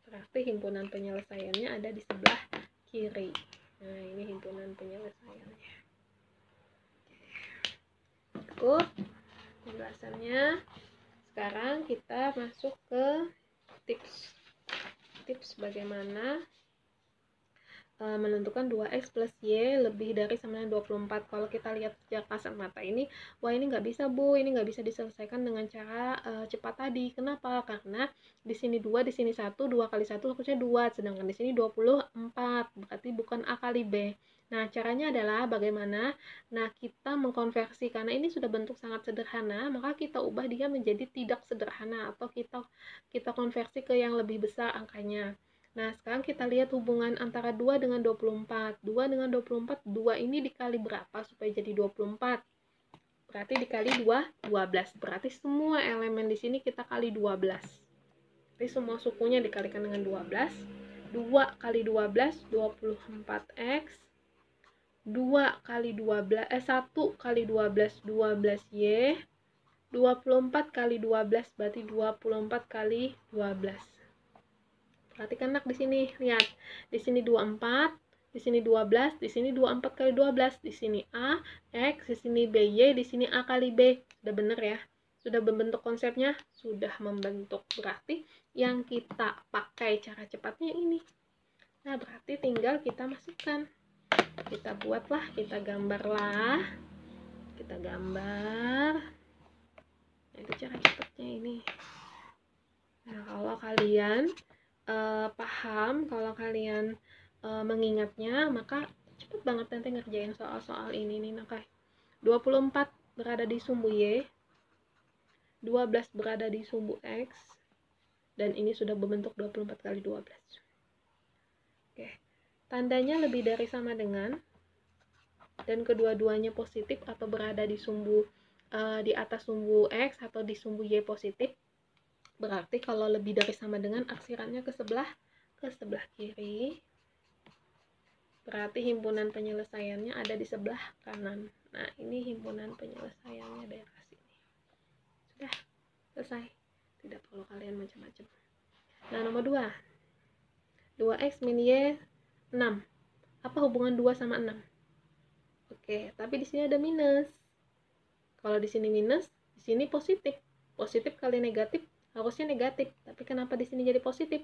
Berarti himpunan penyelesaiannya ada di sebelah kiri. Nah, ini himpunan penyelesaiannya. Cukup penjelasannya. Sekarang kita masuk ke tips bagaimana menentukan 2x plus y lebih dari sama dengan 24. Kalau kita lihat secara kasat mata ini, wah ini nggak bisa Bu, ini nggak bisa diselesaikan dengan cara cepat tadi. Kenapa? Karena di sini 2, di sini 1, 2 kali 1 harusnya 2, sedangkan di sini 24, berarti bukan A kali B. Nah, caranya adalah bagaimana? Nah, kita mengkonversi, karena ini sudah bentuk sangat sederhana, maka kita ubah dia menjadi tidak sederhana, atau kita konversi ke yang lebih besar angkanya. Nah, sekarang kita lihat hubungan antara 2 dengan 24. 2 dengan 24, 2 ini dikali berapa supaya jadi 24? Berarti dikali 2, 12. Berarti semua elemen di sini kita kali 12. Jadi semua sukunya dikalikan dengan 12. 2 kali 12, 24x. 2 kali 12, 1 kali 12, 12y. 24 kali 12, berarti 24 kali 12. Perhatikan nak di sini, lihat. Di sini 24, di sini 12, di sini 24 kali 12, di sini A, X, di sini BY, di sini A kali B. Sudah benar ya? Sudah membentuk konsepnya? Sudah membentuk. Berarti yang kita pakai cara cepatnya ini. Nah, berarti tinggal kita masukkan. Kita buatlah, kita gambarlah. Kita gambar. Nah, itu cara cepatnya ini. Nah, kalau kalian paham, kalau kalian mengingatnya, maka cepet banget nanti ngerjain soal-soal ini nih. Maka 24 berada di sumbu Y, 12 berada di sumbu X, dan ini sudah berbentuk 24 kali 12. Oke, tandanya lebih dari sama dengan, dan kedua-duanya positif atau berada di sumbu di atas sumbu X atau di sumbu Y positif, Berarti kalau lebih dari sama dengan aksirannya ke sebelah kiri. Berarti himpunan penyelesaiannya ada di sebelah kanan. Nah, ini himpunan penyelesaiannya daerah sini. Sudah selesai. Tidak perlu kalian macam-macam. Nah, nomor 2. 2x min y 6. Apa hubungan 2 sama 6? Oke, tapi di sini ada minus. Kalau di sini minus, di sini positif. Positif kali negatif harusnya negatif, tapi kenapa di sini jadi positif?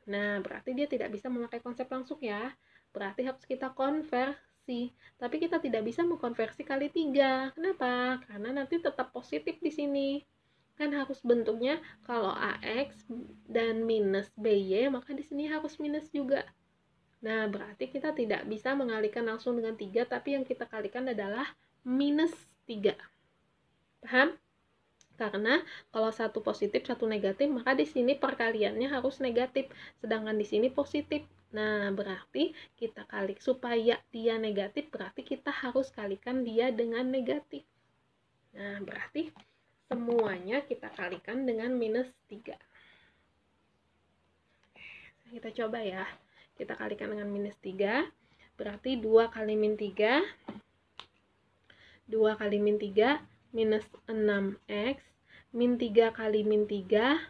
Nah, berarti dia tidak bisa memakai konsep langsung ya. Berarti harus kita konversi. Tapi kita tidak bisa mengkonversi kali 3. Kenapa? Karena nanti tetap positif di sini. Kan harus bentuknya kalau AX dan minus BY, maka di sini harus minus juga. Nah, berarti kita tidak bisa mengalihkan langsung dengan 3, tapi yang kita kalikan adalah minus 3. Paham? Karena kalau satu positif, satu negatif, maka di sini perkaliannya harus negatif, sedangkan di sini positif. Nah, berarti kita kali supaya dia negatif, berarti kita harus kalikan dia dengan negatif. Nah, berarti semuanya kita kalikan dengan minus 3. Kita coba ya. Kita kalikan dengan minus 3. Berarti 2 kali min 3. 2 kali min 3 minus 6x. Min 3 kali min 3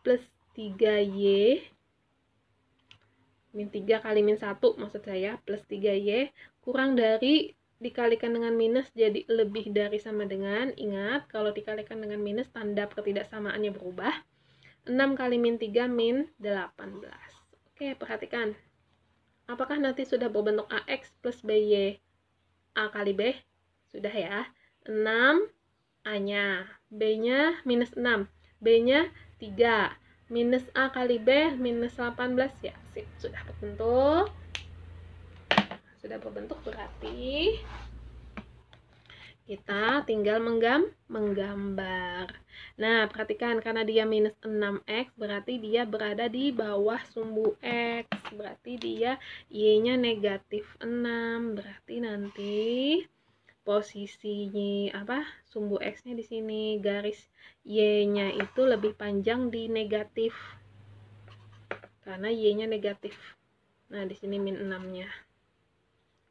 plus 3y. Min 3 kali min 1 maksud saya plus 3y. Kurang dari dikalikan dengan minus jadi lebih dari sama dengan. Ingat, kalau dikalikan dengan minus tanda ketidaksamaannya berubah. 6 kali min 3 min 18. Oke, perhatikan. Apakah nanti sudah berbentuk AX plus BY? A kali B? Sudah ya. 6 A-nya. B-nya minus 6. B-nya 3. Minus A kali B minus 18 ya. Sip, sudah berbentuk. Sudah berbentuk berarti kita tinggal menggambar. Nah, perhatikan karena dia minus 6x, berarti dia berada di bawah sumbu x. Berarti dia y-nya negatif 6. Berarti nanti posisinya sumbu x-nya di sini, garis y-nya itu lebih panjang di negatif. Karena y-nya negatif. Nah, di sini min 6-nya.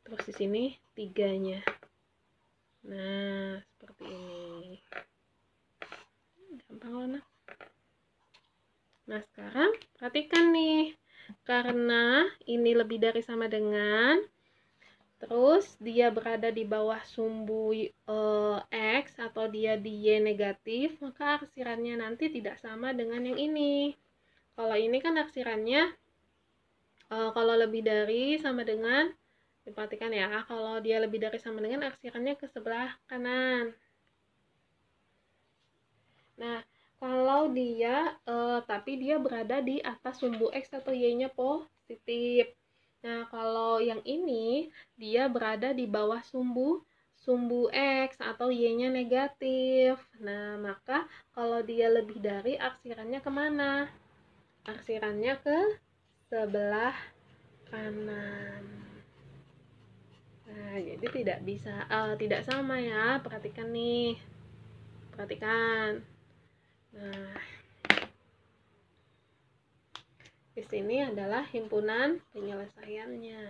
Terus di sini 3-nya. Nah, seperti ini. Gampang loh, nak. Nah, sekarang perhatikan nih. Karena ini lebih dari sama dengan, terus dia berada di bawah sumbu x atau dia di y negatif, maka aksirannya nanti tidak sama dengan yang ini. Kalau ini kan aksirannya kalau lebih dari sama dengan, perhatikan ya, kalau dia lebih dari sama dengan aksirannya ke sebelah kanan. Nah, kalau dia tapi dia berada di atas sumbu x atau y-nya positif. Nah, kalau yang ini dia berada di bawah sumbu x atau y-nya negatif. Nah, maka kalau dia lebih dari, aksirannya kemana? Aksirannya ke sebelah kanan. Nah, jadi tidak sama ya. Perhatikan nih. Perhatikan. Nah, di sini adalah himpunan penyelesaiannya.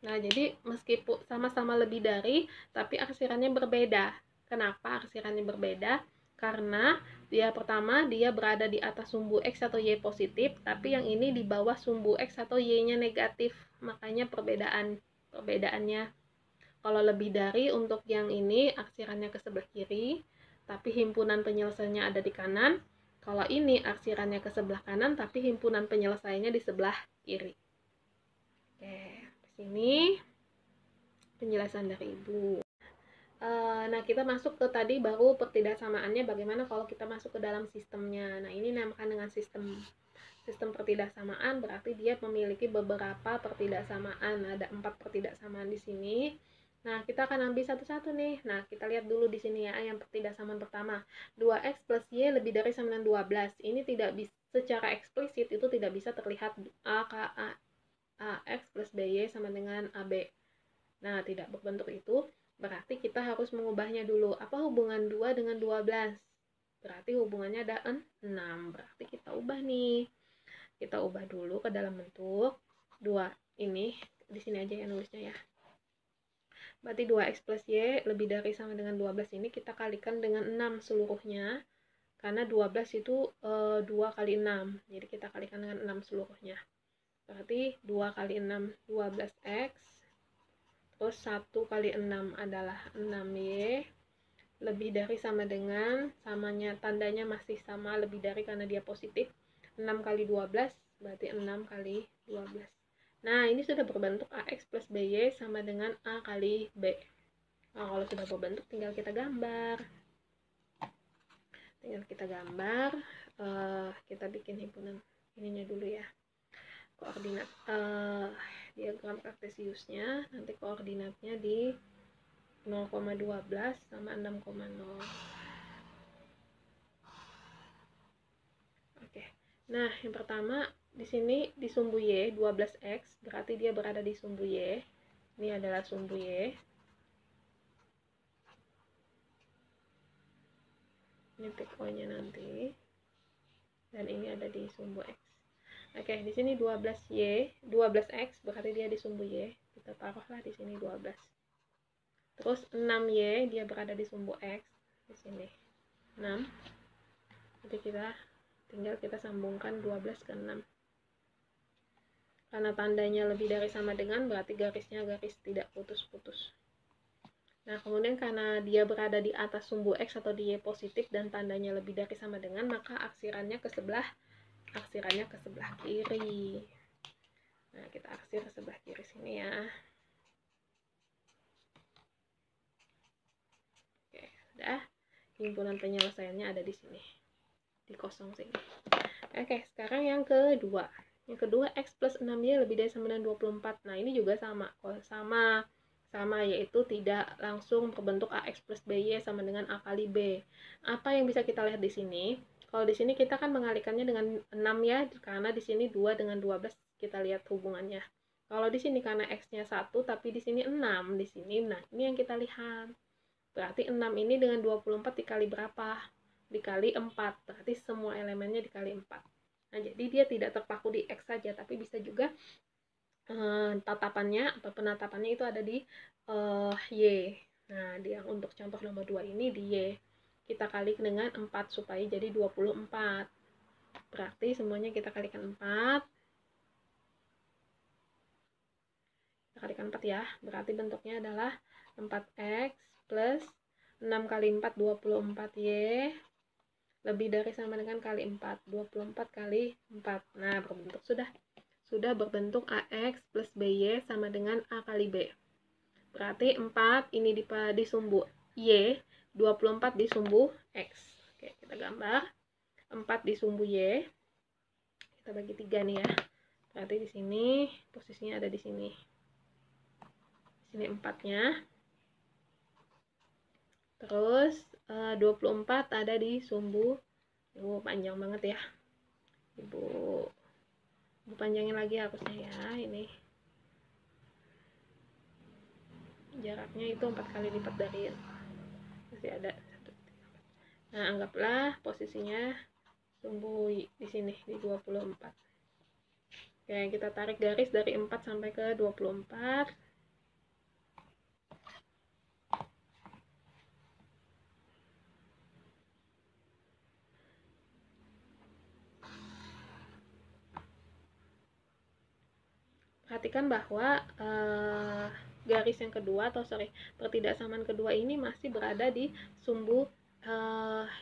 Nah, jadi meskipun sama-sama lebih dari, tapi aksirannya berbeda. Kenapa aksirannya berbeda? Karena dia pertama dia berada di atas sumbu x atau y positif, tapi yang ini di bawah sumbu x atau y-nya negatif. Makanya perbedaannya. Kalau lebih dari, untuk yang ini aksirannya ke sebelah kiri, tapi himpunan penyelesaiannya ada di kanan. Kalau ini aksirannya ke sebelah kanan, tapi himpunan penyelesaiannya di sebelah kiri. Oke, di sini penjelasan dari Ibu. Nah, kita masuk ke tadi baru pertidaksamaannya bagaimana kalau kita masuk ke dalam sistemnya. Nah, ini dinamakan dengan sistem pertidaksamaan, berarti dia memiliki beberapa pertidaksamaan. Ada 4 pertidaksamaan di sini. Nah, kita akan ambil satu-satu nih. Nah, kita lihat dulu di sini ya, yang pertidaksamaan pertama. 2x plus y lebih dari sama dengan 12. Ini tidak bisa secara eksplisit, itu tidak bisa terlihat ax plus by sama dengan ab. Nah, tidak berbentuk itu, berarti kita harus mengubahnya dulu. Apa hubungan 2 dengan 12? berarti hubungannya ada 6. Berarti kita ubah nih. Kita ubah dulu ke dalam bentuk 2. Ini di sini aja ya nulisnya ya. Berarti 2x plus y lebih dari sama dengan 12 ini kita kalikan dengan 6 seluruhnya. Karena 12 itu 2 kali 6. Jadi kita kalikan dengan 6 seluruhnya. Berarti 2 kali 6 12x. Terus 1 kali 6 adalah 6y. Lebih dari sama dengan, samanya tandanya masih sama, lebih dari karena dia positif. 6 kali 12 berarti 6 kali 12. Nah, ini sudah berbentuk AX plus BY sama dengan A kali B. Nah, kalau sudah berbentuk tinggal kita gambar. Kita bikin himpunan ininya dulu ya. Koordinat diagram kartesiusnya, nanti koordinatnya di 0,12 sama 6,0. Oke. Nah, yang pertama di sini di sumbu Y 12x, berarti dia berada di sumbu Y. Ini adalah sumbu Y. Ini titik O-nya nanti. Dan ini ada di sumbu X. Oke, di sini 12x berarti dia di sumbu Y. Kita taruhlah di sini 12. Terus 6y dia berada di sumbu X di sini. 6. Jadi tinggal kita sambungkan 12 ke 6. Karena tandanya lebih dari sama dengan, berarti garisnya garis tidak putus-putus. Nah, kemudian karena dia berada di atas sumbu X atau di Y positif dan tandanya lebih dari sama dengan, maka aksirannya ke sebelah kiri. Nah, kita aksir ke sebelah kiri sini ya. Oke, sudah. Himpunan penyelesaiannya ada di sini. Di kosong sini. Oke, sekarang yang kedua. Yang kedua, X plus 6Y lebih dari sama dengan 24. Nah, ini juga sama. Sama, yaitu tidak langsung berbentuk AX plus BY sama dengan A kali B. Apa yang bisa kita lihat di sini? Kalau di sini kita kan mengalihkannya dengan 6 ya, karena di sini 2 dengan 12 kita lihat hubungannya. Kalau di sini karena X-nya 1, tapi di sini 6 di sini. Nah, ini yang kita lihat. Berarti 6 ini dengan 24 dikali berapa? Dikali 4. Berarti semua elemennya dikali 4. Nah, jadi dia tidak terpaku di X saja, tapi bisa juga tatapannya atau penatapannya itu ada di Y. Nah, dia untuk contoh nomor 2 ini di Y. Kita kali dengan 4 supaya jadi 24. Berarti semuanya kita kalikan 4. Kita kalikan 4 ya. Berarti bentuknya adalah 4x plus 6 kali 4, 24y. Lebih dari sama dengan kali 4. 24 kali 4. Nah, sudah berbentuk AX plus BY sama dengan A kali B. Berarti 4 ini di sumbu Y, 24 di sumbu X. Oke, kita gambar. 4 di sumbu Y. Kita bagi 3 nih ya. Berarti di sini posisinya ada di sini. Di sini 4-nya. Terus 24 ada di sumbu. Panjang banget ya. Ibu panjangin lagi harusnya ya. Ini jaraknya itu 4 kali lipat dari masih ada. Nah, anggaplah posisinya sumbu di sini di 24. Oke, kita tarik garis dari 4 sampai ke 24. Perhatikan bahwa garis yang kedua pertidaksamaan kedua ini masih berada di sumbu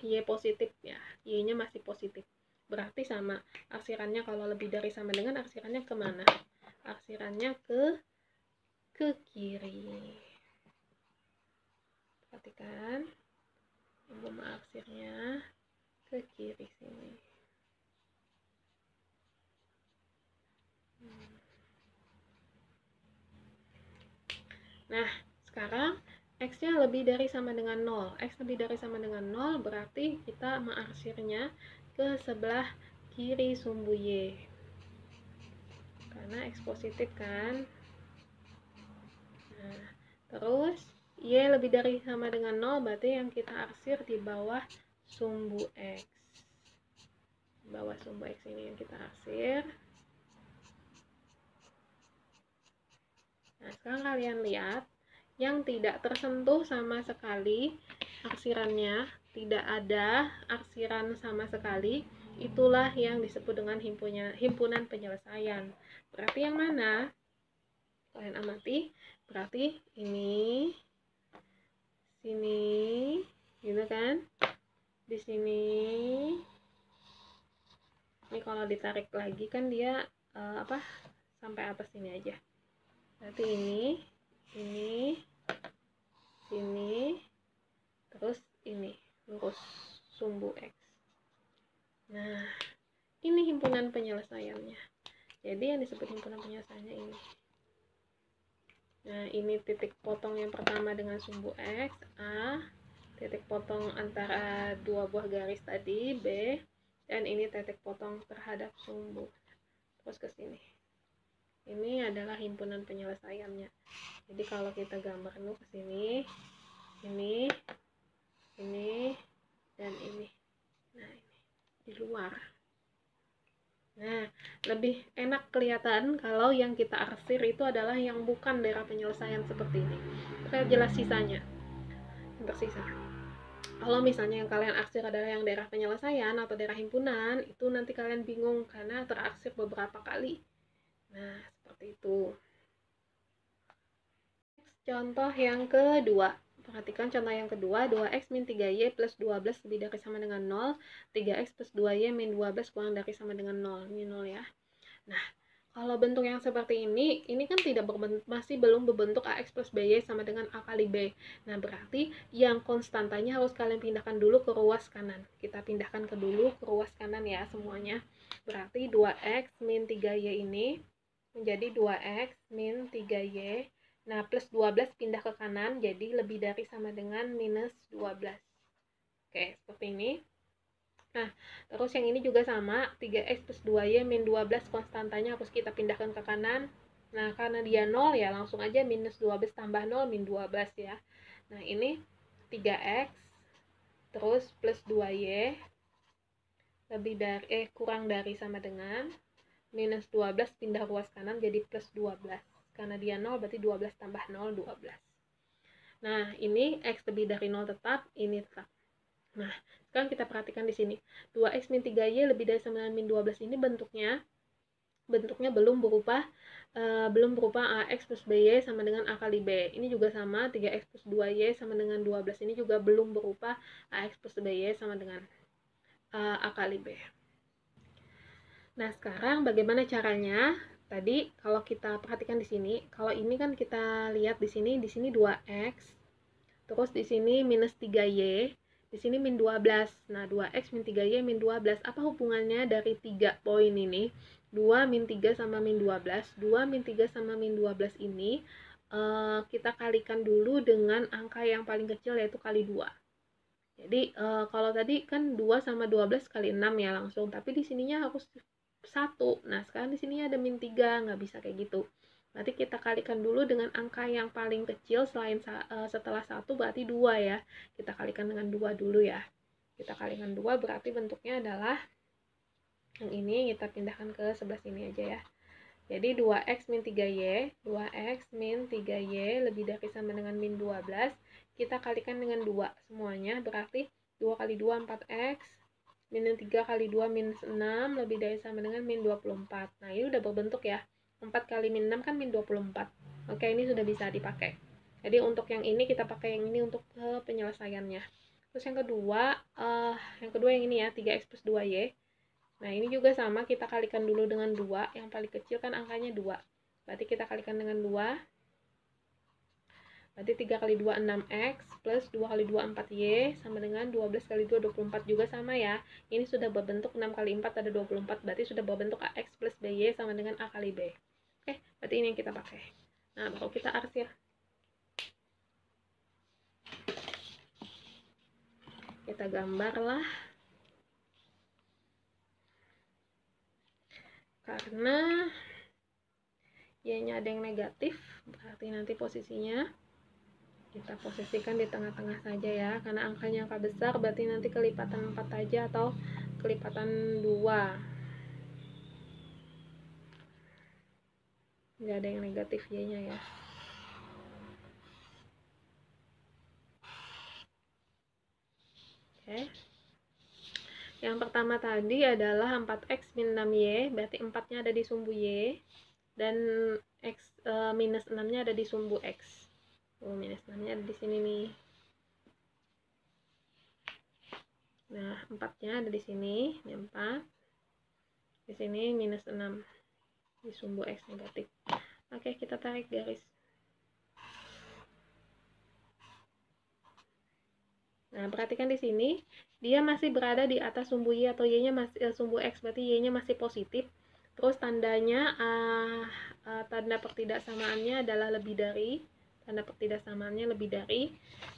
Y positif ya. Y-nya masih positif. Berarti sama. Aksirannya kalau lebih dari sama dengan, aksirannya kemana? Aksirannya ke kiri. Perhatikan. Ibu mengaksirnya ke kiri sini. Nah, sekarang X-nya lebih dari sama dengan 0. X lebih dari sama dengan 0 berarti kita mengaksirnya ke sebelah kiri sumbu Y. Karena X positif kan. Nah, terus Y lebih dari sama dengan 0 berarti yang kita aksir di bawah sumbu X. Bawah sumbu X ini yang kita arsir. Nah, sekarang kalian lihat, yang tidak tersentuh sama sekali arsirannya, tidak ada arsiran sama sekali, itulah yang disebut dengan himpunan penyelesaian. Berarti yang mana? Kalian amati, berarti ini, sini, gitu kan? Di sini, ini kalau ditarik lagi kan dia sampai atas sini aja. Berarti ini, sini, terus ini lurus sumbu X. Nah, ini himpunan penyelesaiannya. Jadi yang disebut himpunan penyelesaiannya ini. Nah, ini titik potong yang pertama dengan sumbu X, A, titik potong antara dua buah garis tadi, B, dan ini titik potong terhadap sumbu. Terus ke sini. Ini adalah himpunan penyelesaiannya. Jadi kalau kita gambar dulu ke sini, ini, dan ini. Nah, ini di luar. Nah, lebih enak kelihatan kalau yang kita arsir itu adalah yang bukan daerah penyelesaian seperti ini. Kita jelas sisanya. Yang tersisa. Kalau misalnya yang kalian arsir adalah yang daerah penyelesaian atau daerah himpunan, itu nanti kalian bingung karena terarsir beberapa kali. Nah, seperti itu. Contoh yang kedua. Perhatikan contoh yang kedua, 2x min 3y plus 12 lebih dari sama dengan 0, 3x plus 2y min 12 kurang dari sama dengan 0. Ini 0 ya. Nah, kalau bentuk yang seperti ini kan masih belum berbentuk ax plus by sama dengan a kali b. Nah, berarti yang konstantanya harus kalian pindahkan dulu ke ruas kanan. Kita pindahkan dulu ke ruas kanan ya semuanya. Berarti 2x min 3y ini menjadi 2x min 3y. Nah, plus 12 pindah ke kanan, jadi lebih dari sama dengan minus 12. Oke, seperti ini. Nah, terus yang ini juga sama, 3x plus 2y min 12 konstantanya harus kita pindahkan ke kanan. Nah, karena dia 0 ya, langsung aja minus 12 tambah 0, min 12 ya. Nah, ini 3x, terus plus 2y, kurang dari sama dengan, minus 12 pindah ruas kanan jadi plus 12. Karena dia 0 berarti 12 tambah 0, 12. Nah, ini X lebih dari 0 tetap, ini tetap. Nah, sekarang kita perhatikan di sini. 2X min 3Y lebih dari sama dengan min 12 ini bentuknya belum berupa AX plus BY sama dengan A kali B. Ini juga sama, 3X plus 2Y sama dengan 12. Ini juga belum berupa AX plus BY sama dengan A kali B. Nah, sekarang bagaimana caranya? Tadi kalau kita perhatikan di sini, kalau ini kan kita lihat di sini 2x, terus di sini minus 3y, di sini min 12. Nah, 2x min 3y min 12. Apa hubungannya dari 3 poin ini? 2 min 3 sama min 12. 2 min 3 sama min 12 ini kita kalikan dulu dengan angka yang paling kecil yaitu kali 2. Jadi kalau tadi kan 2 sama 12 kali 6 ya langsung, tapi di sininya harus 1. Nah, sekarang di sini ada min 3, nggak bisa kayak gitu. Berarti kita kalikan dulu dengan angka yang paling kecil setelah 1 berarti 2 ya. Kita kalikan dengan 2 dulu ya. Kita kalikan 2 berarti bentuknya adalah yang ini, kita pindahkan ke sebelah sini aja ya. Jadi 2x min 3y, 2x min 3y lebih dari sama dengan min 12. Kita kalikan dengan 2 semuanya, berarti 2 kali 2 4x, minus 3 kali 2 minus 6 lebih dari sama dengan min 24. Nah, ini udah berbentuk ya. 4 kali min 6 kan min 24. Oke, ini sudah bisa dipakai. Jadi untuk yang ini kita pakai yang ini untuk penyelesaiannya. Terus yang kedua yang ini ya, 3x plus 2y. Nah, ini juga sama, kita kalikan dulu dengan 2. Yang paling kecil kan angkanya 2. Berarti kita kalikan dengan 2. Berarti 3 kali 2 6x plus 2 kali 2 4y sama dengan 12 kali 2 24 juga sama ya. Ini sudah berbentuk 6 kali 4 ada 24, berarti sudah berbentuk ax plus by sama dengan a kali b. Oke, berarti ini yang kita pakai. Nah, baru kita arsir. Kita gambar lah. Karena y-nya ada yang negatif, berarti nanti posisinya Kita posisikan di tengah-tengah saja ya, karena angkanya angka besar berarti nanti kelipatan 4 aja atau kelipatan 2. Nggak ada yang negatif Y-nya ya. Oke. Yang pertama tadi adalah 4x min 6y, berarti 4-nya ada di sumbu y, dan x minus 6-nya ada di sumbu x. Minus 6-nya ada di sini nih. Nah, 4-nya ada di sini, ini 4. Di sini minus 6 di sumbu x negatif. Oke, kita tarik garis. Nah, perhatikan di sini, dia masih berada di atas sumbu y atau y-nya masih sumbu x, berarti y-nya masih positif. Terus tandanya tanda pertidaksamaannya adalah lebih dari. Tanda pertidaksamaannya lebih dari,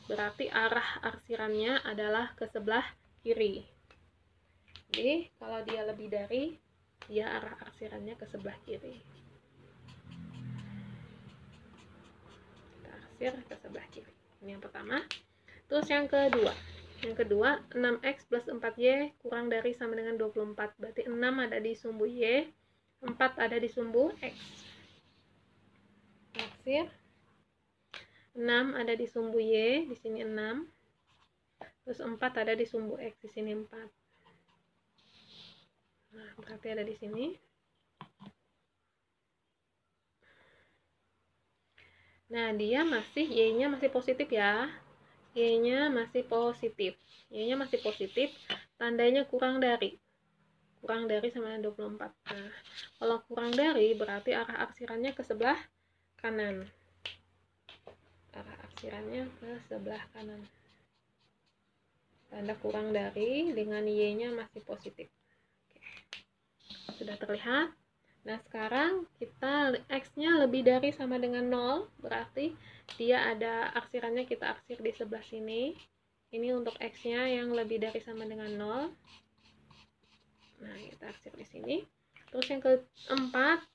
berarti arah arsirannya adalah ke sebelah kiri. Jadi, kalau dia lebih dari, dia arah arsirannya ke sebelah kiri. Kita arsir ke sebelah kiri. Ini yang pertama. Terus yang kedua. Yang kedua, 6x plus 4y kurang dari sama dengan 24. Berarti 6 ada di sumbu y, 4 ada di sumbu x. Arsir. 6 ada di sumbu y, di sini 6. Terus 4 ada di sumbu x, di sini 4. Nah, berarti ada di sini. Nah, dia masih y-nya masih positif ya. Y-nya masih positif. Y-nya masih positif, tandanya kurang dari. Kurang dari sama dengan 24. Nah, kalau kurang dari berarti arah arsirannya ke sebelah kanan. Arah arsirannya ke sebelah kanan. Tanda kurang dari dengan y-nya masih positif. Oke. Sudah terlihat? Nah, sekarang kita x-nya lebih dari sama dengan 0, berarti dia ada arsirannya, kita arsir di sebelah sini. Ini untuk x-nya yang lebih dari sama dengan 0. Nah, kita arsir di sini. Terus yang keempat,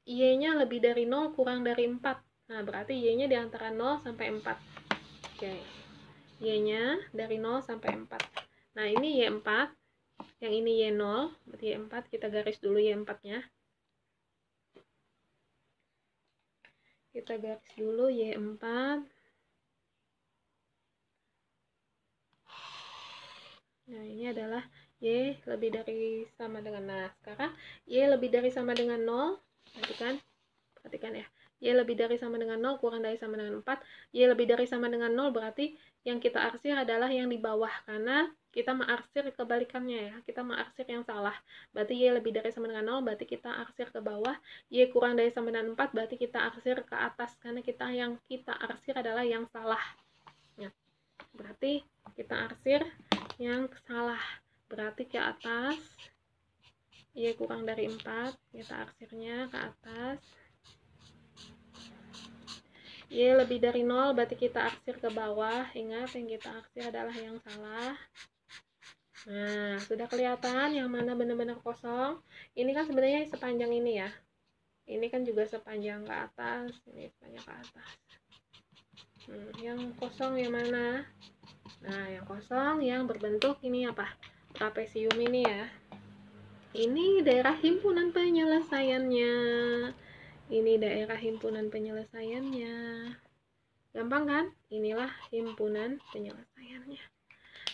y-nya lebih dari 0 kurang dari 4. Nah, berarti y-nya di antara 0 sampai 4. Oke. Y-nya dari 0 sampai 4. Nah, ini y4. Yang ini y0, berarti y4 kita garis dulu y4-nya. Kita garis dulu y4. Nah, ini adalah y lebih dari sama dengan, nah sekarang y lebih dari sama dengan 0, perhatikan ya, y lebih dari sama dengan 0 kurang dari sama dengan 4, y lebih dari sama dengan 0 berarti yang kita arsir adalah yang di bawah, karena kita mengarsir kebalikannya ya, kita mengarsir yang salah, berarti y lebih dari sama dengan 0 berarti kita arsir ke bawah, y kurang dari sama dengan 4 berarti kita arsir ke atas, karena yang kita arsir adalah yang salah ya. Berarti kita arsir yang salah, berarti ke atas, y kurang dari 4, kita arsirnya ke atas. Y lebih dari 0 berarti kita arsir ke bawah, ingat yang kita arsir adalah yang salah. Nah, sudah kelihatan yang mana benar-benar kosong. Ini kan sebenarnya sepanjang ini ya, ini kan juga sepanjang ke atas, ini sepanjang ke atas. Yang kosong yang mana? Nah, yang kosong yang berbentuk ini apa? Trapesium ini ya. Ini daerah himpunan penyelesaiannya. Ini daerah himpunan penyelesaiannya. Gampang kan? Inilah himpunan penyelesaiannya.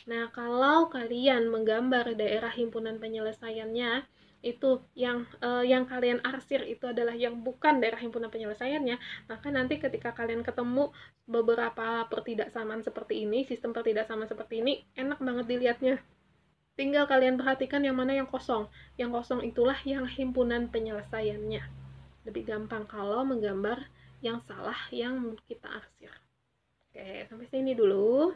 Nah, kalau kalian menggambar daerah himpunan penyelesaiannya, itu yang kalian arsir itu adalah yang bukan daerah himpunan penyelesaiannya, maka nanti ketika kalian ketemu beberapa pertidaksamaan seperti ini, sistem pertidaksamaan seperti ini, enak banget dilihatnya. Tinggal kalian perhatikan yang mana yang kosong. Yang kosong itulah yang himpunan penyelesaiannya. Lebih gampang kalau menggambar yang salah yang kita arsir. Oke, sampai sini dulu.